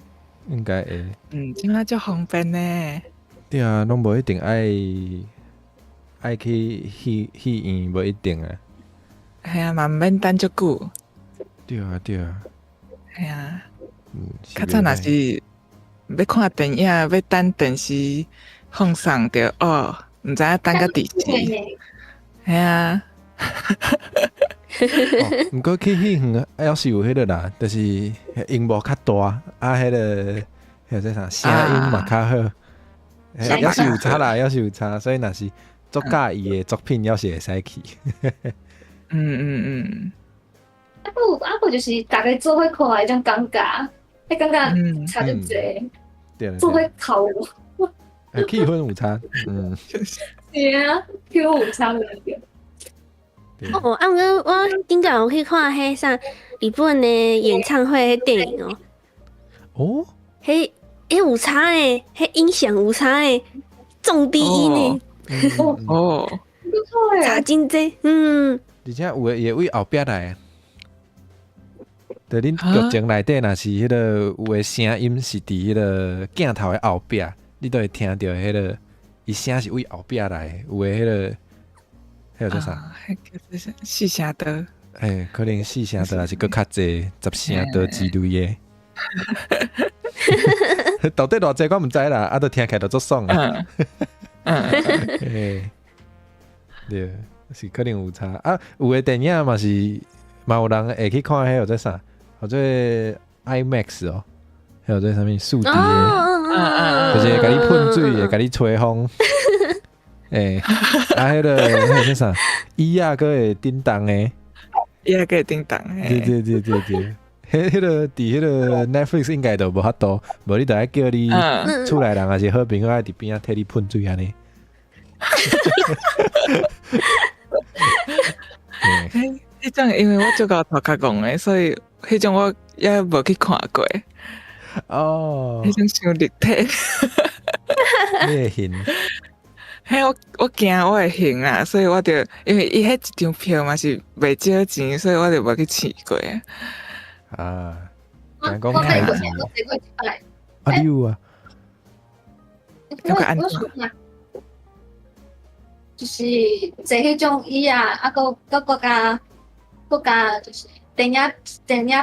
应该会。即摆足方便呢。对啊，拢无一定爱去戏院，无一定啊。系啊，嘛毋免等足久。对啊，对啊。系啊，是较早若是要看电影，要等电视放送着哦，毋知影等到第时。系啊，毋过去戏院要是有迄个啦，就是荧幕较大，迄个叫做啥声音嘛较好。要是有差啦，要是有差，所以若是足介意的作品，要是会使去。啊不就是大家做伙看的迄种感觉，迄感觉差足济，对啦，做伙哭。气氛有差，是啊，气氛有差袂着。哦，啊，我顶个有去看迄啥日本的演唱会的电影哦。哦，迄有差诶，迄音响有差诶，重低音诶，哦，不错差诶，真济。而且有诶也为后壁来。就恁剧情内底，若是迄个有诶声音是伫迄个镜头诶后壁，你都会听到迄个伊声是为后壁来，有诶迄个，迄叫做啥？迄叫做啥？四声道。可能四声道，还是佫较济10声道之类诶。到底偌济我毋知啦，啊，都听起来都足爽啊。对，是可能有差啊。有诶电影嘛有人会去看迄个做啥？或者 IMAX 哦，还有在上面数 D 的，就是会甲你喷水，会甲你吹风。迄个做啥？椅仔佫会叮当的，伊个会叮当。对。迄个伫迄个 Netflix 应该都无法度，无你就爱叫你厝内人还是好朋友爱伫边仔替你喷水安尼。迄种因为我做到头壳戆诶，所以迄种我也无去看过。哦，迄种伤立体。你会hin？迄我惊我会行啊，所以我就因为伊迄一张票嘛是袂少钱，所以我就无去试过。啊，我讲我太极过我坐过一摆，啊，你有啊？我想看，就是坐迄种椅啊，啊搁加就是电影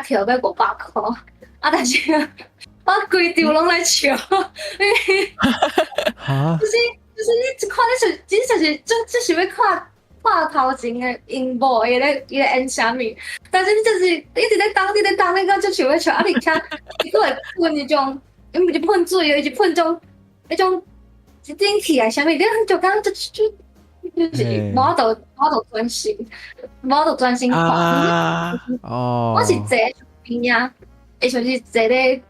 票要500块，啊，但是我规场拢来笑，因为哈？就是你一看你就是要看头前的荧幕，伊咧演啥物，但是你就是一直在当，你个就想要笑，啊，而且伊佫会喷迄种，伊毋是喷水的，伊是喷迄种一顶起来啥物，你就感觉就是无法度专心，看。我是坐边啊，会像是坐咧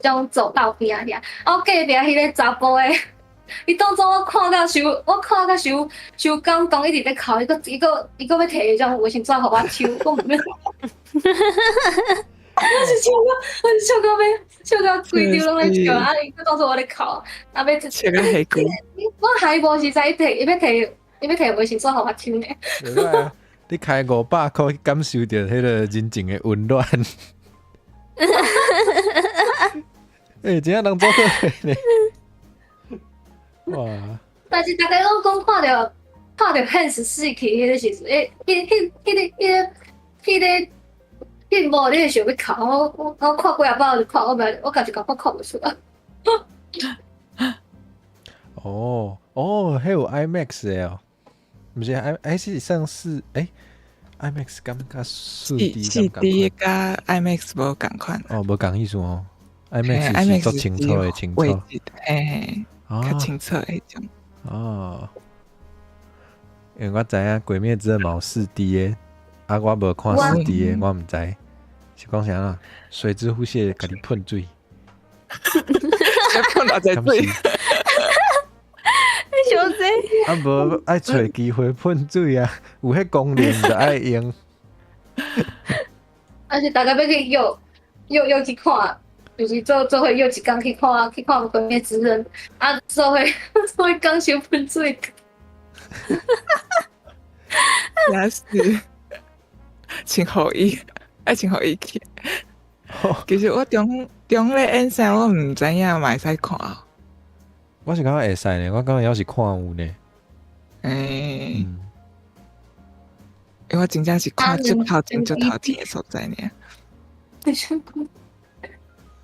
种走道边啊遐，我隔壁迄个查甫诶。伊当作我看到伤感动，一直在哭，伊个要摕迄种卫生纸互我抽，我毋免。我是笑到规场拢在笑，啊！伊个当作我咧哭，啊！要笑到下句。我还无实在伊要摕卫生纸互我抽呢。你开500块去感受到迄个人情的温暖。真正人做伙呢。哇！但是大家拢讲看到现实死去迄个时阵，迄幕你会想要哭，我看几啊摆就看，我家己感觉看不出来。迄有 IMAX 的哦，毋是是算是IMAX 感觉4D 4D 甲 IMAX 无共款。无共意思哦。IMAX 是足清楚的清楚。较清楚迄种。因为我知影《鬼灭之刃》嘛有4D 的，啊，我无看4D 的，我毋知。是讲啥啦？水之呼吸甲你喷水，喷偌济水？小姐，啊无爱找机会喷水啊，有迄功能就爱用。而且大家要去又去看。就是做伙又一天去看《鬼灭之刃》，啊，做伙讲小喷水。也是，请好意，爱请好意去。其实我中咧演赛，我毋知影嘛会使看。我是感觉会使呢，我感觉要是看有呢。因为我真正是看足头前的所在呢。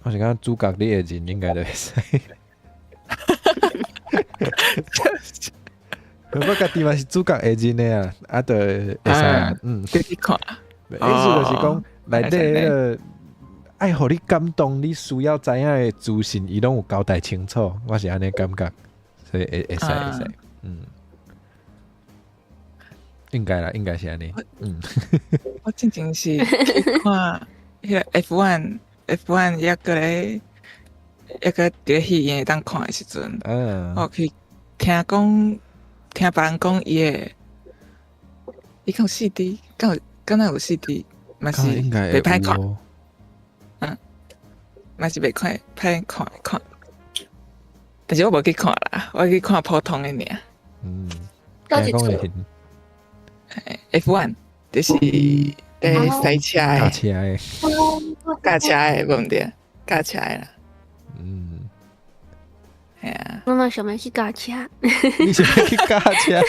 我是感觉主角你的人应该都会使。我家己嘛是主角的人的啊，就会使自己看。意思就是讲，内底迄个爱互你感动，你需要知影的资讯，伊拢有交代清楚。我是安尼感觉，所以会使，应该啦，应该是安尼。我真正是去看迄个 F1 抑个咧，抑个伫咧戏院当看的时阵，我去听别人讲伊讲 CD， 敢若有 CD， 嘛是袂歹看，嘛是袂歹看，但是我无去看啦，我去看普通的尔。讲的 F1 就是赛车驾车的，无毋对，驾车的啦。系啊。妈妈想要去驾车，你想要去驾车？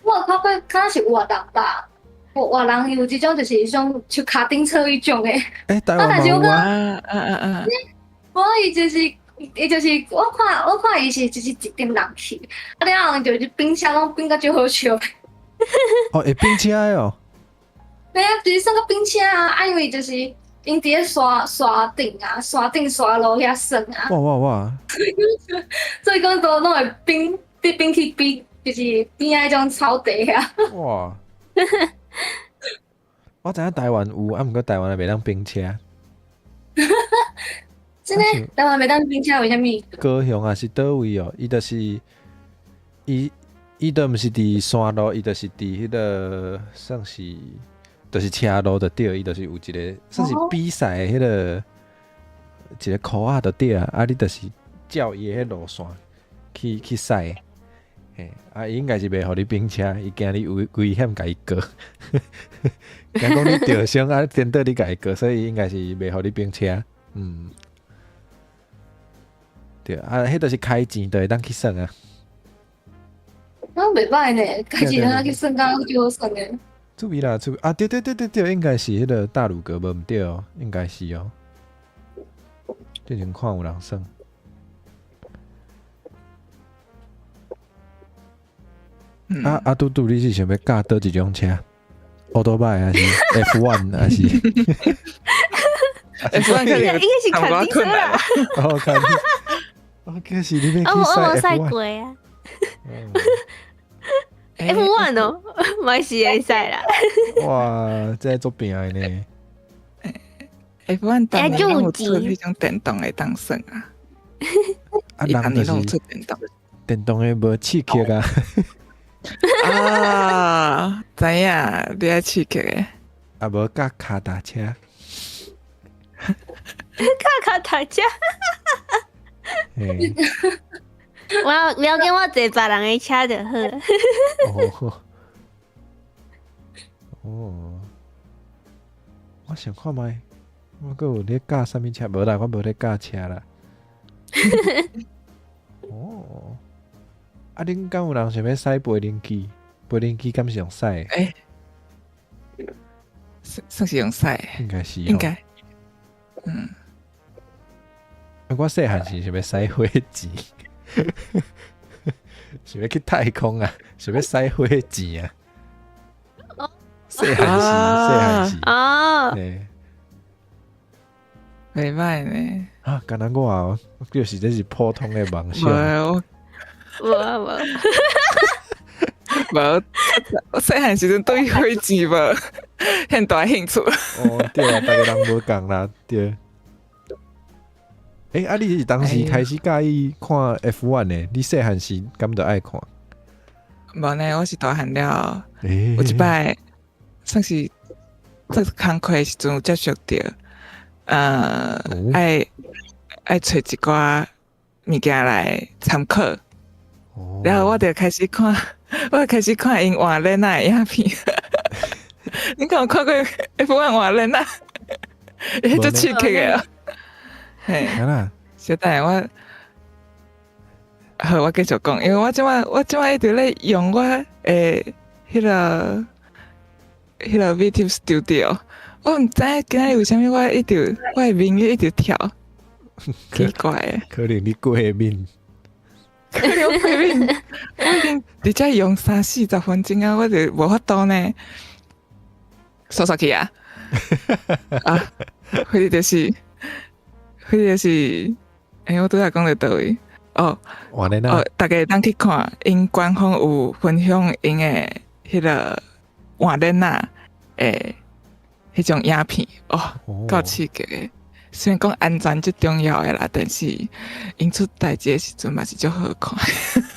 我有看过，敢若是活人吧？活人有即种就是迄种像卡丁车迄种诶。台湾嘛有啊。我伊就是我看伊是就是一点人去，了后就是冰箱拢冰到最好笑。会冰车的哦。对啊，就是算个冰车啊，因为就是因伫咧山顶啊，山顶山路遐酸啊。哇！所以讲都拢会冰去冰，就是边仔迄种草地啊。哇！我知影台湾有，啊，毋过台湾袂当冰车。真的，台湾袂当冰车为虾米？高雄啊是倒位哦？伊就是伊都毋是伫山路，伊就是伫迄个算是，就是车路就对，伊就是有一个算是比赛的迄个一个考啊就对啊，啊你就是照伊的迄路线去赛。嘿，伊应该是袂互你冰车，伊惊你危险，甲伊过。惊讲你着伤啊，颠倒你甲伊过，所以应该是袂互你冰车。对啊，迄著是开钱就会当去算啊。袂歹呢，开钱通去算，敢就好算呢。趣味啦，啊！对，应该是迄个大鲁阁无毋对哦，应该是哦。最近看有人算。嘟嘟，你是想要驾倒一种车？奥多拜还是 F1 还是？F1 应该是卡丁车啦。卡丁。可是你要去我赛过啊。F1 哦，嘛是会使啦。哇，这做饼的呢。F1 当年拢有出迄种电动的当算啊。人就是出电动的无刺激啊。知影你爱刺激的。啊，无驾卡达车。卡达车。我了解，我坐别人的车就好。我想看卖，我阁有咧驾啥物车？无啦，我无咧驾车啦。恁敢有人想要驶飞轮机？飞轮机敢是用驶？算是用驶，应该是。应该。我细汉时想要驶火箭，想要去太空啊，想要驶火箭啊。细汉时。袂歹呢。敢若我就是这是普通的梦想。无。我细汉时阵对火箭无很大兴趣。对啊，大家人无共啦，对。你是当时开始介意看 F1 的？你细汉时敢就爱看？无呢，我是大汉了。有一摆算是做工课的时阵有接触到，爱找一寡物件来参考。哦然后我就开始看，我就开始看因换脸仔的影片。你敢有看过 F1 换脸仔？迄就刺激的啊！嘿，啊啦，小等下好，我继续讲，因为我即摆一直咧用我诶迄个 VTube Studio，我毋知今仔日为虾米我的面一直跳，奇怪诶，可能你过敏。可能我面我已经直接用30-40分钟啊，我就无法度呢，刷刷去啊！啊，迄就是我拄仔讲到倒位哦。换咧呐，大家当去看，因官方有分享因的迄个换脸仔诶，迄种影片哦，够刺激的。虽然讲安全最重要的啦，但是因出代志的时阵嘛是足好看。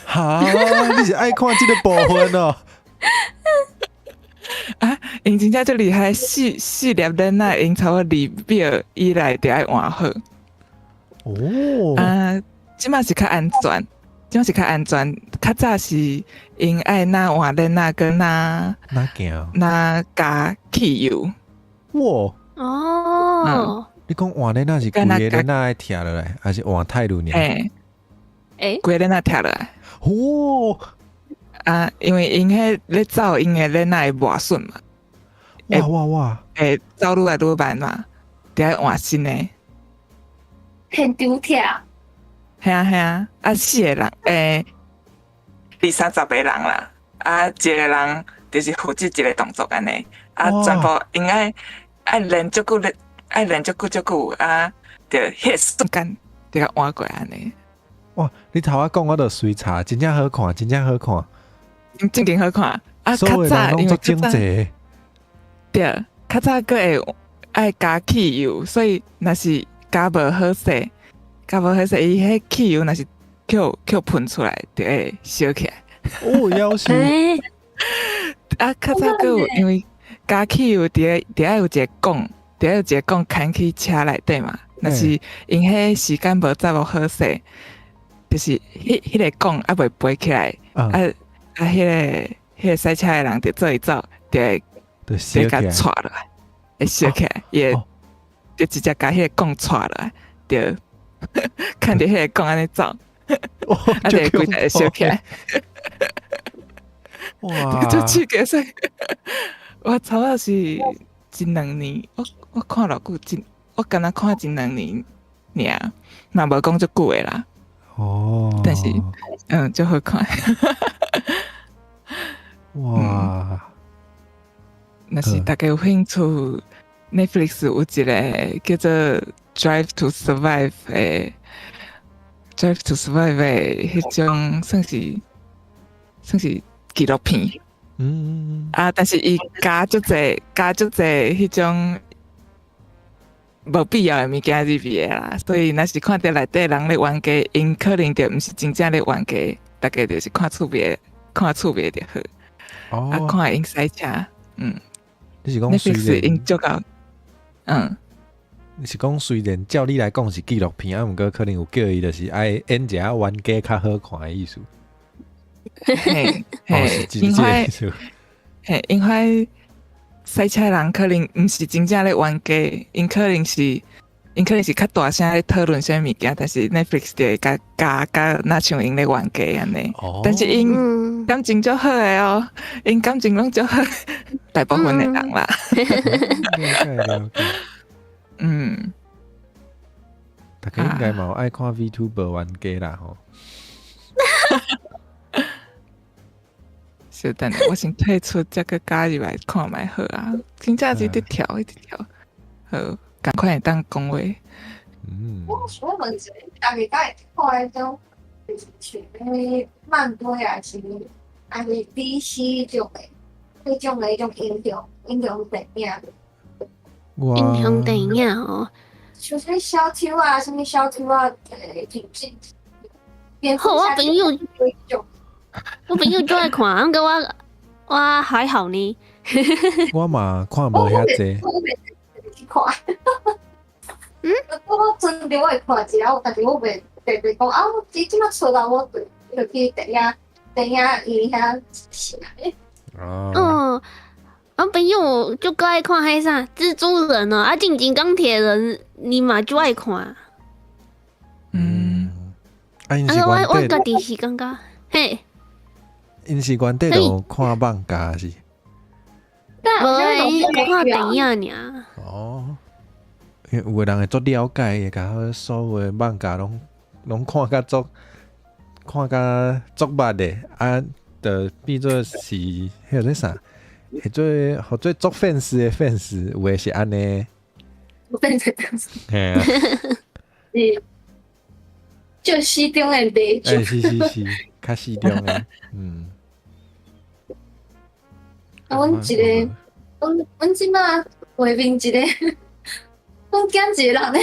哈，你是爱看这个部分哦？啊，因真正最厉害，四粒脸仔因差不多2秒以内就爱换好。哦，啊，即马是较安全。较早是因爱那换脸仔跟那加汽油。哇，哦，你讲换咧那是规个咧那爱跳落来，还是换态度呢？规个咧那跳落来。哦，啊，因为因迄咧走因的咧那会磨损嘛。哇，会走愈来愈慢嘛，就要换新的。很丢跳。系啊，4个人，20-30个人啦，一个人就是负责一个动作安尼，全部应该爱练足久，啊，就迄瞬间就甲换过安尼。哇，你头仔讲我就随查，真正好看，正经好看。所有人拢做精致。对，较早个会爱加汽油，所以若是加无好势。伊迄汽油若是叫喷出来，就会烧起来。哦，夭寿。较早个有因为加汽油，伫爱有一个管牵去车内底嘛。若是因迄时间无再无好势，就是迄个管袂飞起来，迄个赛车的人就做一走，就会甲拽落来，会烧起来，就直接甲迄个管拽落来，就。看着迄个讲安尼走，就规台会烧起来。哇！就刺激所以我差不多是1-2年，我看偌久，我敢若看1-2年尔，嘛无讲足久的啦。哦。但是足好看。哇！若是大家有兴趣 ，Netflix 有一个叫做。Drive to Survive 的迄种算是纪录片。但是伊加足侪迄种无必要的物件入面啦，所以若是看到内底人咧冤家，因可能就毋是真正咧冤家，大家就是看趣味就好。看因赛车，你是讲 Netflix 因足够，你是讲虽然照你来讲是纪录片，毋过可能有叫伊就是爱演一下冤家较好看的意思。因为赛车人可能毋是真正咧冤家，因可能是较大声咧讨论啥物件，但是 Netflix 就会加那像因咧冤家安尼。但是因感情足好诶哦，因感情拢足好，大部分诶人啦。了解。大家应该嘛有爱看 VTuber 冤家啦吼。小等，我先退出，再个加入来看卖好啊！真正是一直跳，好，赶快会当讲话。我想问一下，大家敢会看迄种像漫威啊，还是 DC 种的，迄种英雄电影？英雄电影哦，像什么小丑啊，好，我朋友就爱看，不过我还好呢。我嘛看无遐济。我真的会看一下，但是我袂讲啊，我即马出来我就去电影院遐是诶。哦，哦，我朋友就个爱看迄啥蜘蛛人哦，啊，进前钢铁人你嘛就爱看。嗯，啊，因啊，是我原底，家己是感觉，嘿，因是原底就看放假是。但无好像拢看是电影尔。哦，因为有的人会足了解的，甲好所有的漫画拢看甲足捌的，啊，就变做是迄个啥，或做足 fans 的 fans，有的是安尼，我变成这样子，嘿啊，是就西中的美酒。是，较适中的，嗯。啊，阮一个，阮即马画面一个，阮减一个人咧。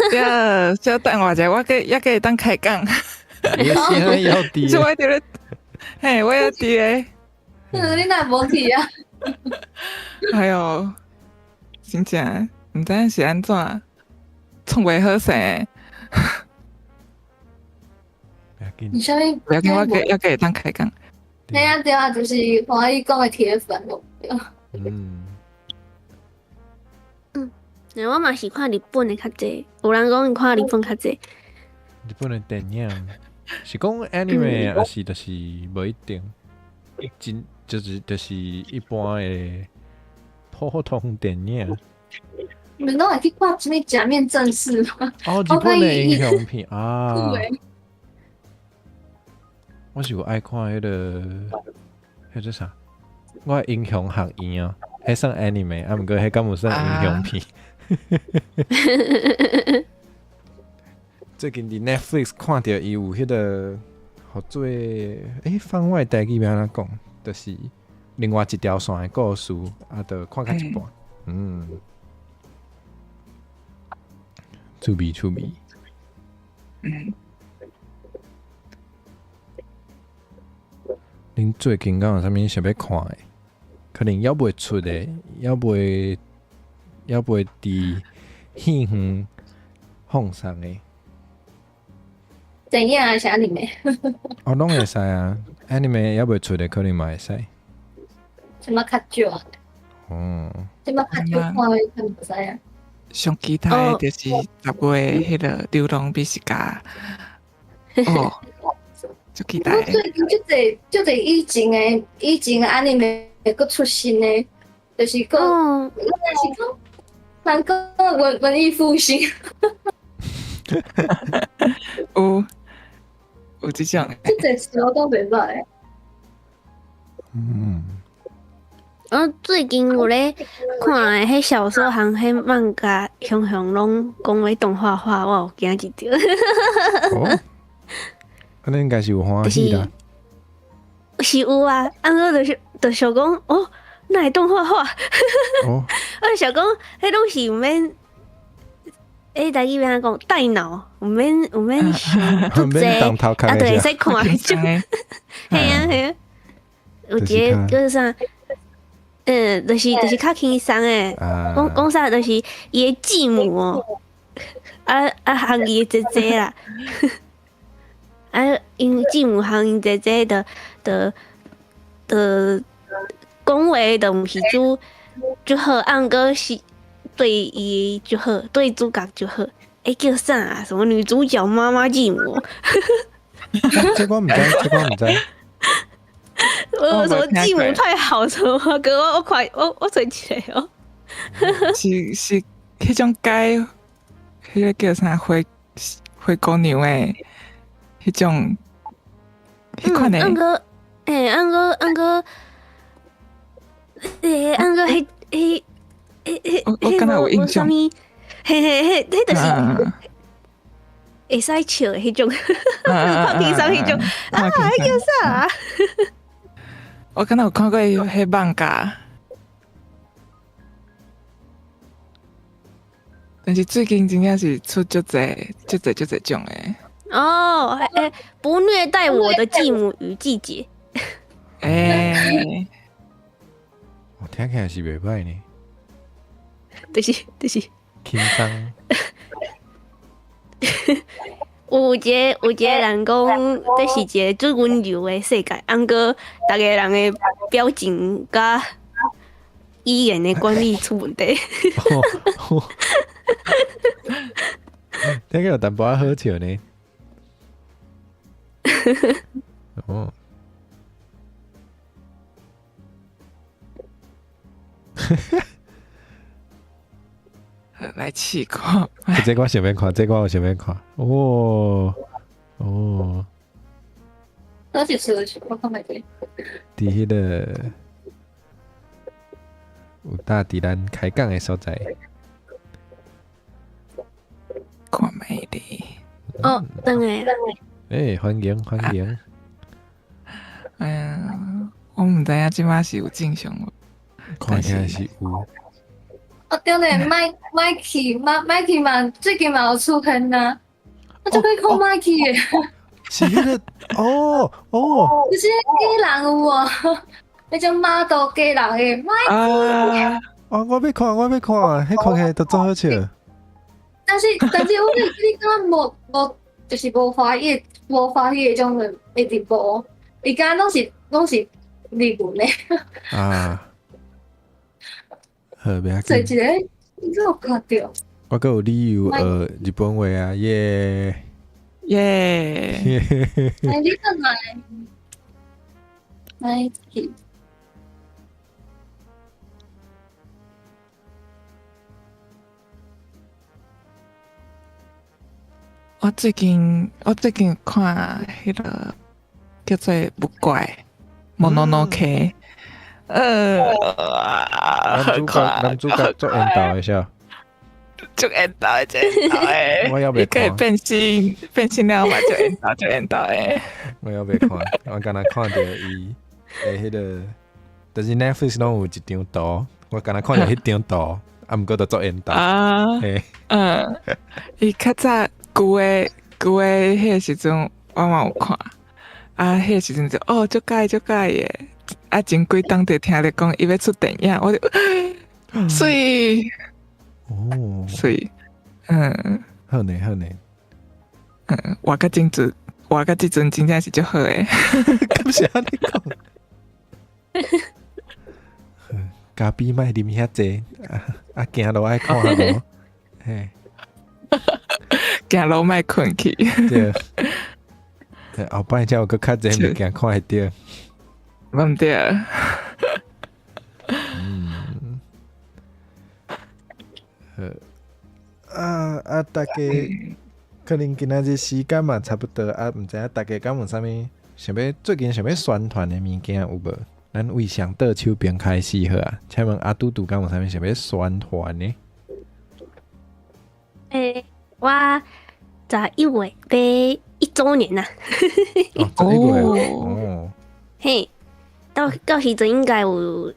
对，小等我者，我还可以当开讲，你的心还要低是，我伫咧，嘿，我要伫咧，你哪无去啊？哎哟，真正毋知影是安怎，创袂好势，不要紧你，啥物？不要紧，我还可以当开讲。嘿啊对啊，就是华语讲的铁粉咯。嗯，我嘛是看日本的较济，有人讲伊看日本较济。日本的电影是讲 anime 还是就是无一定，就是一般的普通电影。你们拢会去看什么假面正士吗？哦，日本的英雄片啊酷，诶！我是有爱看迄个啥，我的英雄学院啊，迄算 anime，啊，毋过迄敢有算英雄片。最近伫 Netflix 看到伊有迄个，好做番外台语要安怎讲，就是另外一条线的故事，啊，就看到一半，嗯，趣味。嗯，恁最近敢有啥物想要看的？可能还袂出的，还袂伫戏院放送的，电影还是 anime？哦，拢会使啊。anime 还袂出的，可能嘛会使。什么较少啊？哦，什么较少看的，看唔知啊。上期待的就是10月迄个《流浪美食家》，哦，就期我待。最近就侪以前的 anime 佫出新的，就是佫哦，是讲人讲文艺复兴。有即种的，即个词我都袂歹。嗯，我最近有咧看的迄小说和迄漫画，雄拢讲为动画化，我有惊一跳。哦，安尼应该是有欢喜啦。是有啊，就想讲哦，那会动画化？哦，我就想讲，迄拢是毋免，台语要安怎讲带脑，毋免想足济，免动头壳啊，就会的使看迄种。诶，嘿啊嘿啊，有一个叫啥？就是较轻松诶，啊，讲啥就是伊的继母哦，和伊的姐姐啦，因继母和因姐姐的讲话就毋是就好，按个是对伊就好，对主角就好。叫啥啊？什么女主角妈妈继母？这我毋知，我什么继母太好什么？哥，我快我存起来哦。是迄种改，迄个叫啥灰姑娘诶，迄种，迄款诶，按个迄我敢若有印象，嘿，迄就是会使笑的迄种，拍轻松迄种啊，迄叫啥？我敢若有看过迄漫画，但是最近真正是出足济种诶。哦，不虐待我的继母与季节。我听起来是袂歹呢，就是，轻松。有一个人讲，这是一个最温柔的世界，毋过逐个人的表情甲语言的管理出问题。这个有淡薄仔好笑呢。哦，来试看。这我想要看，这我想要看。哦哦，而且是我看袂见。伫迄个有搭伫咱开讲的所在。看美丽。哦，等下，欢迎欢迎。哎呀，我毋知影即摆是有正常无。看起来是有。哦，对咧，Mikey 嘛，最近嘛有出现呐。我就可以看 Mikey 的，是迄个哦，就是假人有无？那种 model 假人的 Mikey。啊，我要看，迄看起来都真好笑。但是我你感觉无就是无欢喜的种的直播，伊敢拢是日文的。啊，好，不要做一紧。个，你有看到？我还有理由日本话啊，耶！耶！哎，你看来，Mikey。我最近看迄个叫做《不怪》Mononoke，男主角做引导一下，就引导的，就引导的，我要不要你可以看？变性了嘛？就引导的。我要不要看？我刚才看到伊迄个，就是 Netflix 拢有一张图，我刚才看到迄张图，毋过都做引导。啊，嘿，伊较早旧的迄个时阵，我嘛有看，迄个时阵就足介的，前几档就听你讲伊要出电影，我就水哦，水，好呢好呢，我甲即阵真正是足好诶，敢是安尼讲？咖啡莫啉遐济，行路爱看咯，嘿，行路莫困去。对。后摆才有搁较济物件看会着。毋对，大家可能今仔日时间嘛差不多毋知影大家敢有啥物最近想要宣传的物件有无？咱为上倒手边开始好啊，请问阿嘟嘟敢有啥物想要宣传呢？我11月要1周年呐。哦，嘿，到时阵应该有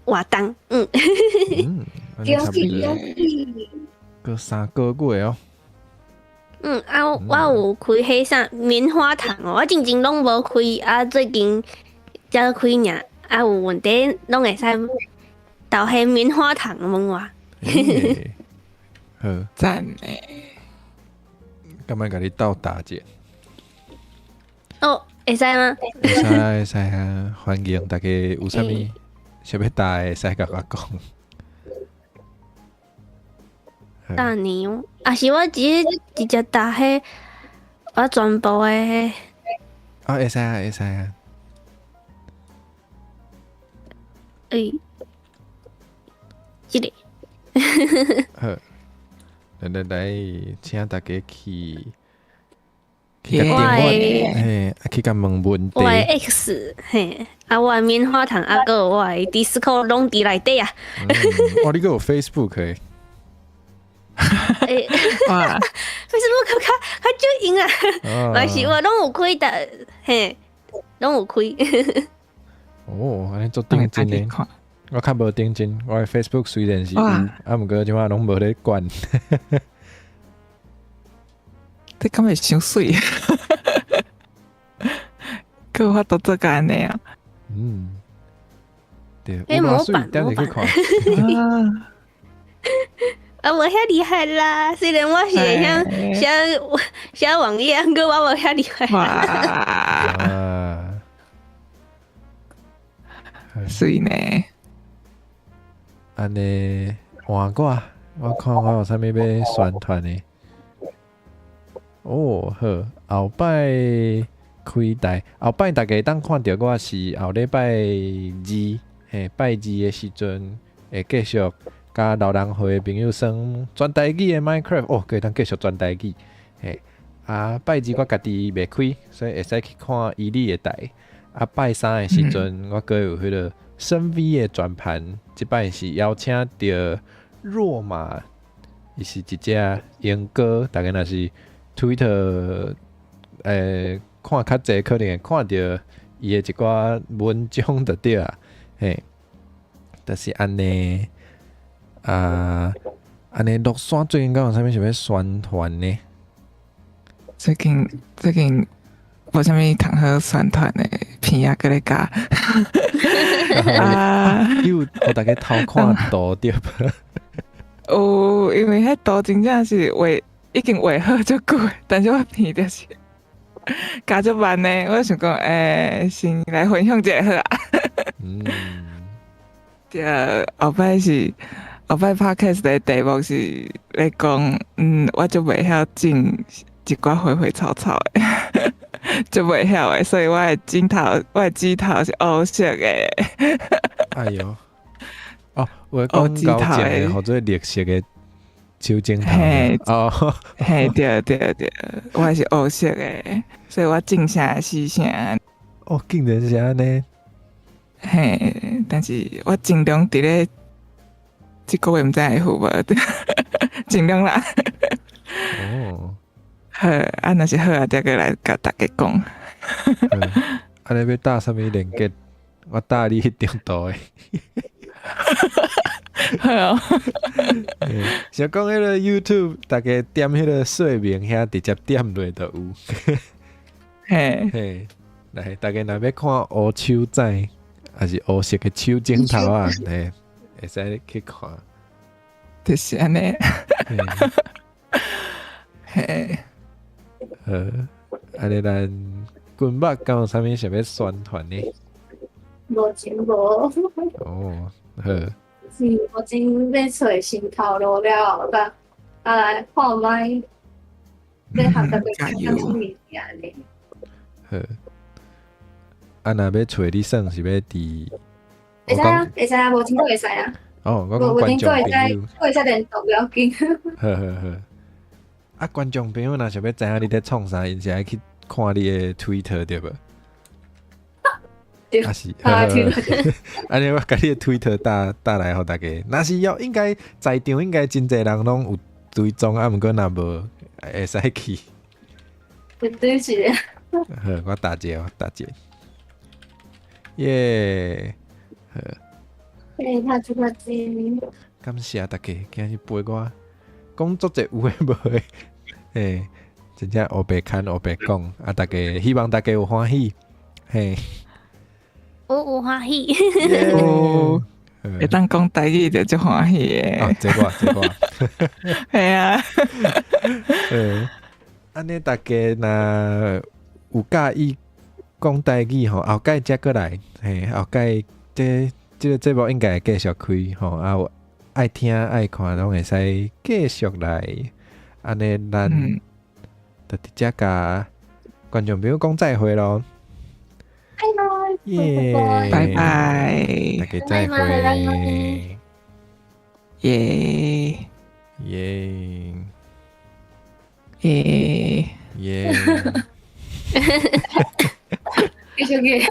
活动，安尼差不多搁3个月哦。我有开迄啥棉花糖哦，我真正拢无开，最近才开尔，有问题拢会使投迄棉花糖问我。好，赞诶！敢若甲你斗打者？哦，会使吗？会使啊！欢迎大家有啥物想要打的，使甲我讲。大年哦，是我直接打迄我全部的会使啊，会使啊。即个。好，来，请大家去甲电话，去甲问问题。我的 X 嘿，我的棉花糖个有我的 Discord 拢伫内底啊。你个有 Facebook 诶？哇 Facebook 较少用啊，嘛是我拢有开的，嘿，拢有开。安尼做定真诶。我较无定真，我的 Facebook 虽然是有，毋过即摆拢无咧管。你敢会伤水？佮有法度做甲安尼啊？对，有偌水，等下去看。啊，无遐厉害啦。虽然我是会晓写网页，不过我无遐厉害。哇，啊，水呢？安尼换我看我有啥物要宣传的。哦，好，后摆开台，后摆大家当看到我是后礼拜二，拜二的时阵会继续甲老人会的朋友算全台语的 Minecraft， 哦，可以当继续全台语，拜二我家己袂开，所以会使去看伊利的台。拜三的时阵，我阁有迄个深 V 的转盘，即摆是邀请到若马，伊是一只鹦哥，大概若是 Twitter 看较济，可能会看到伊的一寡文章就对啊，就是安尼安尼陆山最近敢有啥物想要宣传呢？最近无啥物通好宣传的片啊，搁咧教。你有互大家偷看图对无？有，因为迄图真正是已经画好足久的，但是我片就是加足慢呢。我想讲，先来分享一下好啊。对，后摆 podcast 的题目是咧讲，我就袂晓种一寡花花草草的，就袂晓的，所以我的指头是黑色的。哎哟，哦，我讲高正的，或者绿色的手指头。哦，嘿，对，我是黑色的，所以我种啥死啥。哦，竟然是安尼。嘿，但是我尽量伫咧这个月毋知会好无，尽量啦。哦，好，若是好啊，再过来甲大家讲。安尼要打啥物连结？我打你迄张图诶。好哦。想讲迄个 YouTube， 大家点迄个说明遐直接点落就有。嘿，来，大家若要看乌手仔，还是黑色的手指头啊？会使去看。就是安尼。嘿，安尼咱棍肉敢有啥物想要宣传呢？无真无。哦，好。是我真要找新头路了后，来看卖要学大家看啥物物件呢？好。若要找你算是要伫？会使啊，会使啊，无真个会使啊。哦，我讲观众朋友。会使联络不要紧。好。观众朋友若想要知影你咧创啥，因是爱去看你的 Twitter 对无？对，是，安尼我甲你的 Twitter 打来互大家。若是应该在场应该真侪人拢有追踪，毋过若无会使去。绝对是。好，我打一个。耶！好。他这个真。感谢大家今日陪我讲足侪有诶无诶，真正黑白看黑白讲，大家希望大家有欢喜，我有欢喜。会当讲台语就足欢喜诶。哦，这我。系啊。安尼大家若有介意讲台语吼，后盖才过来，后盖这个节目应该会继续开吼，有爱听爱看拢会使继续来，安尼咱就直接甲观众朋友讲再会咯。耶！拜拜，大家再会。耶耶！继续给。